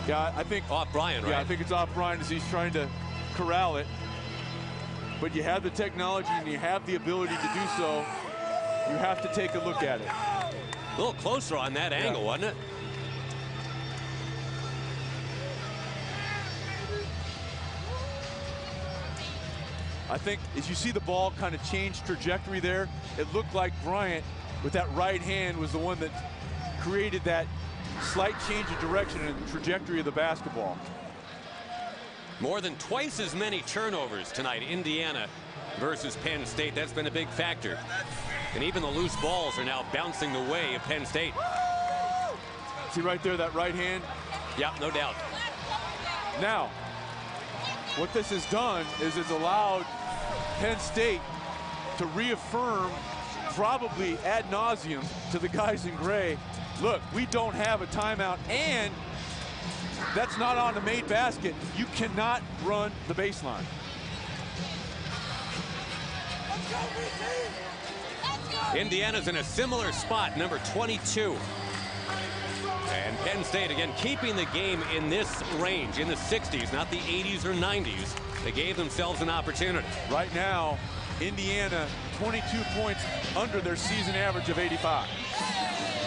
Yeah, I think off Brian, right? Yeah, I think it's off Brian as he's trying to corral it. But you have the technology and you have the ability to do so. You have to take a look at it. A little closer on that angle, wasn't it? I think as you see the ball kind of change trajectory there, it looked like Bryant with that right hand was the one that created that slight change of direction in the trajectory of the basketball. More than twice as many turnovers tonight, Indiana versus Penn State. That's been a big factor. And even the loose balls are now bouncing the way of Penn State. See right there, that right hand? Yeah, no doubt. Now, what this has done is it's allowed Penn State to reaffirm, probably ad nauseum, to the guys in gray, look, we don't have a timeout, and that's not on the made basket. You cannot run the baseline. Indiana's in a similar spot, number 22. And Penn State, again, keeping the game in this range, in the 60s, not the 80s or 90s. They gave themselves an opportunity. Right now, Indiana, 22 points under their season average of 85.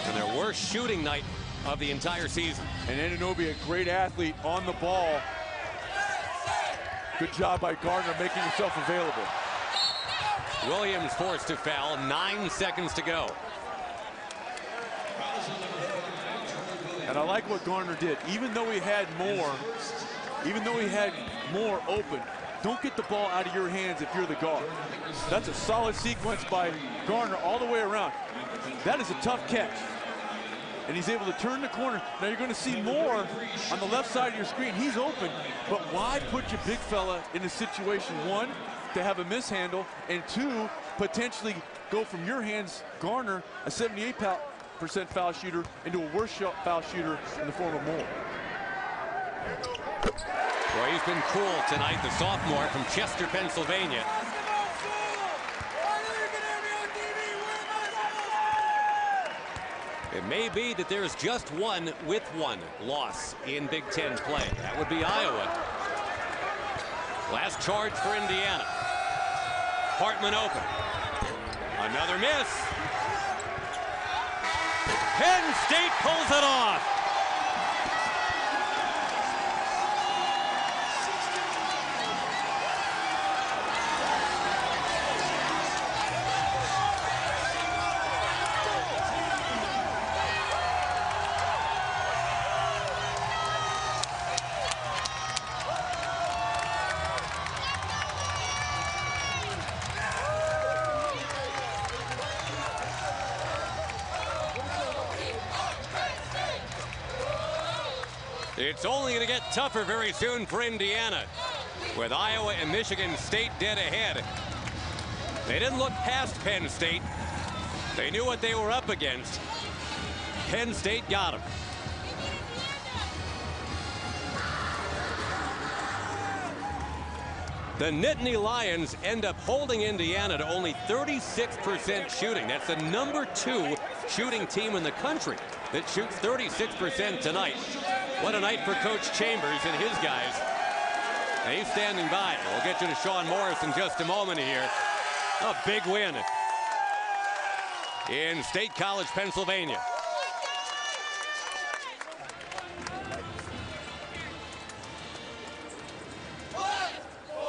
And their worst shooting night of the entire season. And Anunoby, a great athlete on the ball. Good job by Gardner making himself available. Williams forced to foul, 9 seconds to go. And I like what Gardner did. Even though he had more open, don't get the ball out of your hands if you're the guard. That's a solid sequence by Gardner all the way around. That is a tough catch. And he's able to turn the corner. Now you're going to see more on the left side of your screen. He's open, but why put your big fella in a situation, one, to have a mishandle, and two, potentially go from your hands, Gardner, a 78% foul shooter, into a worse foul shooter in the form of Moore. Well, he's been cool tonight, the sophomore from Chester, Pennsylvania. It may be that there's just one with one loss in Big Ten play. That would be Iowa. Last charge for Indiana. Hartman open. Another miss. Penn State pulls it off. It's only going to get tougher very soon for Indiana, with Iowa and Michigan State dead ahead. They didn't look past Penn State. They knew what they were up against. Penn State got them. The Nittany Lions end up holding Indiana to only 36% shooting. That's the #2 shooting team in the country that shoots 36% tonight. What a night for Coach Chambers and his guys. And he's standing by. We'll get you to Sean Morris in just a moment here. A big win in State College, Pennsylvania.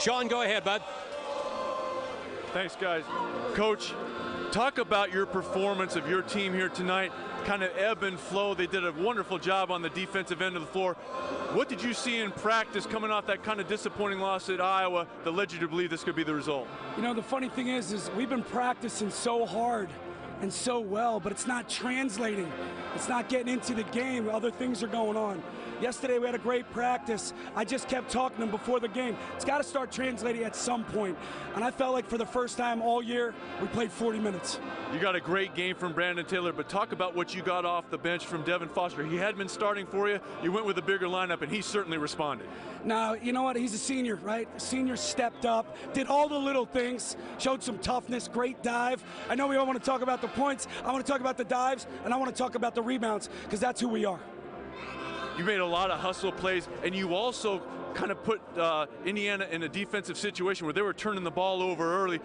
Sean, go ahead, bud. Thanks, guys. Coach, talk about your performance of your team here tonight. Kind of ebb and flow. They did a wonderful job on the defensive end of the floor. What did you see in practice coming off that kind of disappointing loss at Iowa that led you to believe this could be the result? You know, the funny thing is we've been practicing so hard and so well, but it's not translating. It's not getting into the game. Other things are going on. Yesterday we had a great practice. I just kept talking to him before the game. It's got to start translating at some point. And I felt like for the first time all year, we played 40 minutes. You got a great game from Brandon Taylor, but talk about what you got off the bench from Devin Foster. He had been starting for you. You went with a bigger lineup, and he certainly responded. Now, you know what? He's a senior, right? The senior stepped up, did all the little things, showed some toughness, great dive. I know we all want to talk about the points. I want to talk about the dives, and I want to talk about the rebounds, because that's who we are. You made a lot of hustle plays, and you also kind of put Indiana in a defensive situation where they were turning the ball over early.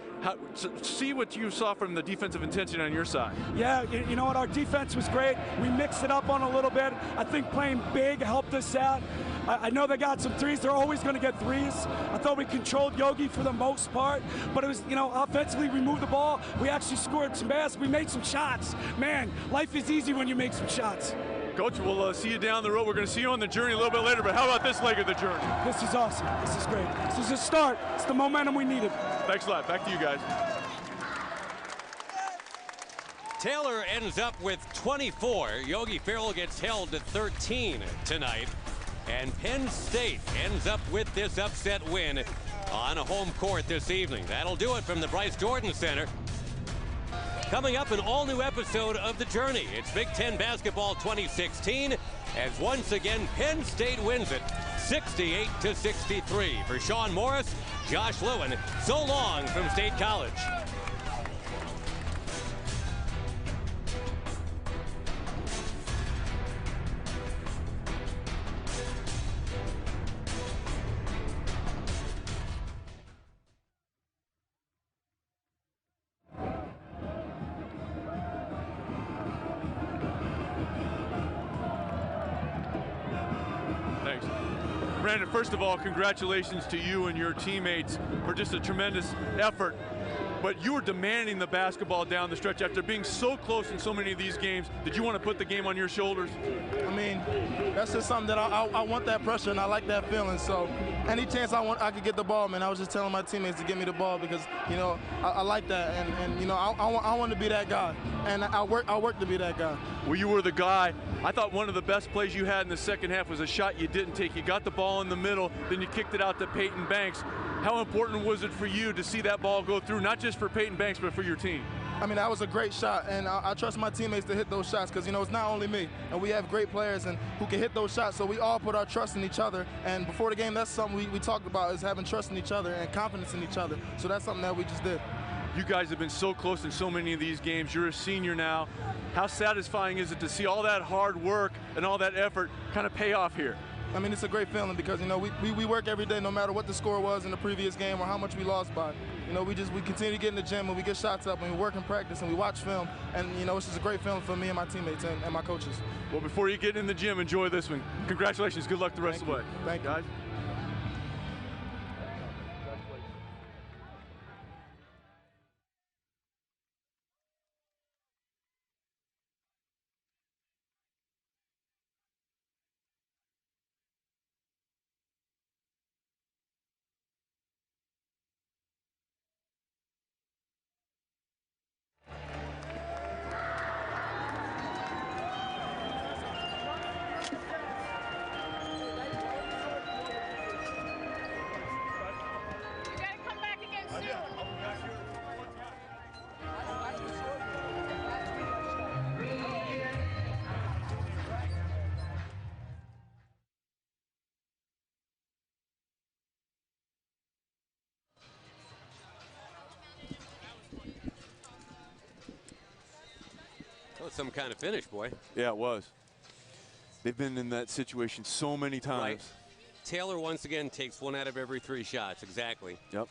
See what you saw from the defensive intensity on your side. Yeah, you know what? Our defense was great. We mixed it up on a little bit. I think playing big helped us out. I know they got some threes. They're always going to get threes. I thought we controlled Yogi for the most part, but it was, you know, offensively we moved the ball. We actually scored some baskets. We made some shots. Man, life is easy when you make some shots. Coach, we'll see you down the road. We're going to see you on the journey a little bit later, but how about this leg of the journey? This is awesome. This is great. This is a start. It's the momentum we needed. Thanks a lot. Back to you guys. Taylor ends up with 24. Yogi Ferrell gets held to 13 tonight. And Penn State ends up with this upset win on a home court this evening. That'll do it from the Bryce Jordan Center. Coming up, an all-new episode of The Journey. It's Big Ten Basketball 2016, as once again Penn State wins it 68-63. For Sean Morris, Josh Lewin, so long from State College. Brandon, first of all, congratulations to you and your teammates for just a tremendous effort. But you were demanding the basketball down the stretch after being so close in so many of these games. Did you want to put the game on your shoulders? I mean, that's just something that I want that pressure, and I like that feeling. So any chance I could get the ball, man, I was just telling my teammates to give me the ball because, you know, I like that. And you know, I want to be that guy. And I work to be that guy. Well, you were the guy. I thought one of the best plays you had in the second half was a shot you didn't take. You got the ball in the middle, then you kicked it out to Peyton Banks. How important was it for you to see that ball go through, not just for Peyton Banks, but for your team? I mean, that was a great shot, and I trust my teammates to hit those shots because, you know, it's not only me, and we have great players and who can hit those shots, so we all put our trust in each other. And before the game, that's something we talked about, is having trust in each other and confidence in each other. So that's something that we just did. You guys have been so close in so many of these games. You're a senior now. How satisfying is it to see all that hard work and all that effort kind of pay off here? I mean, it's a great feeling because, you know, we work every day no matter what the score was in the previous game or how much we lost by. You know, we continue to get in the gym and we get shots up and we work and practice and we watch film. And, you know, it's just a great feeling for me and my teammates and my coaches. Well, before you get in the gym, enjoy this one. Congratulations. Good luck the rest of the way. Thank you. Guys. That was some kind of finish, boy. Yeah, it was. They've been in that situation so many times. Right. Taylor once again takes 1 out of every 3 shots. Exactly. Yep.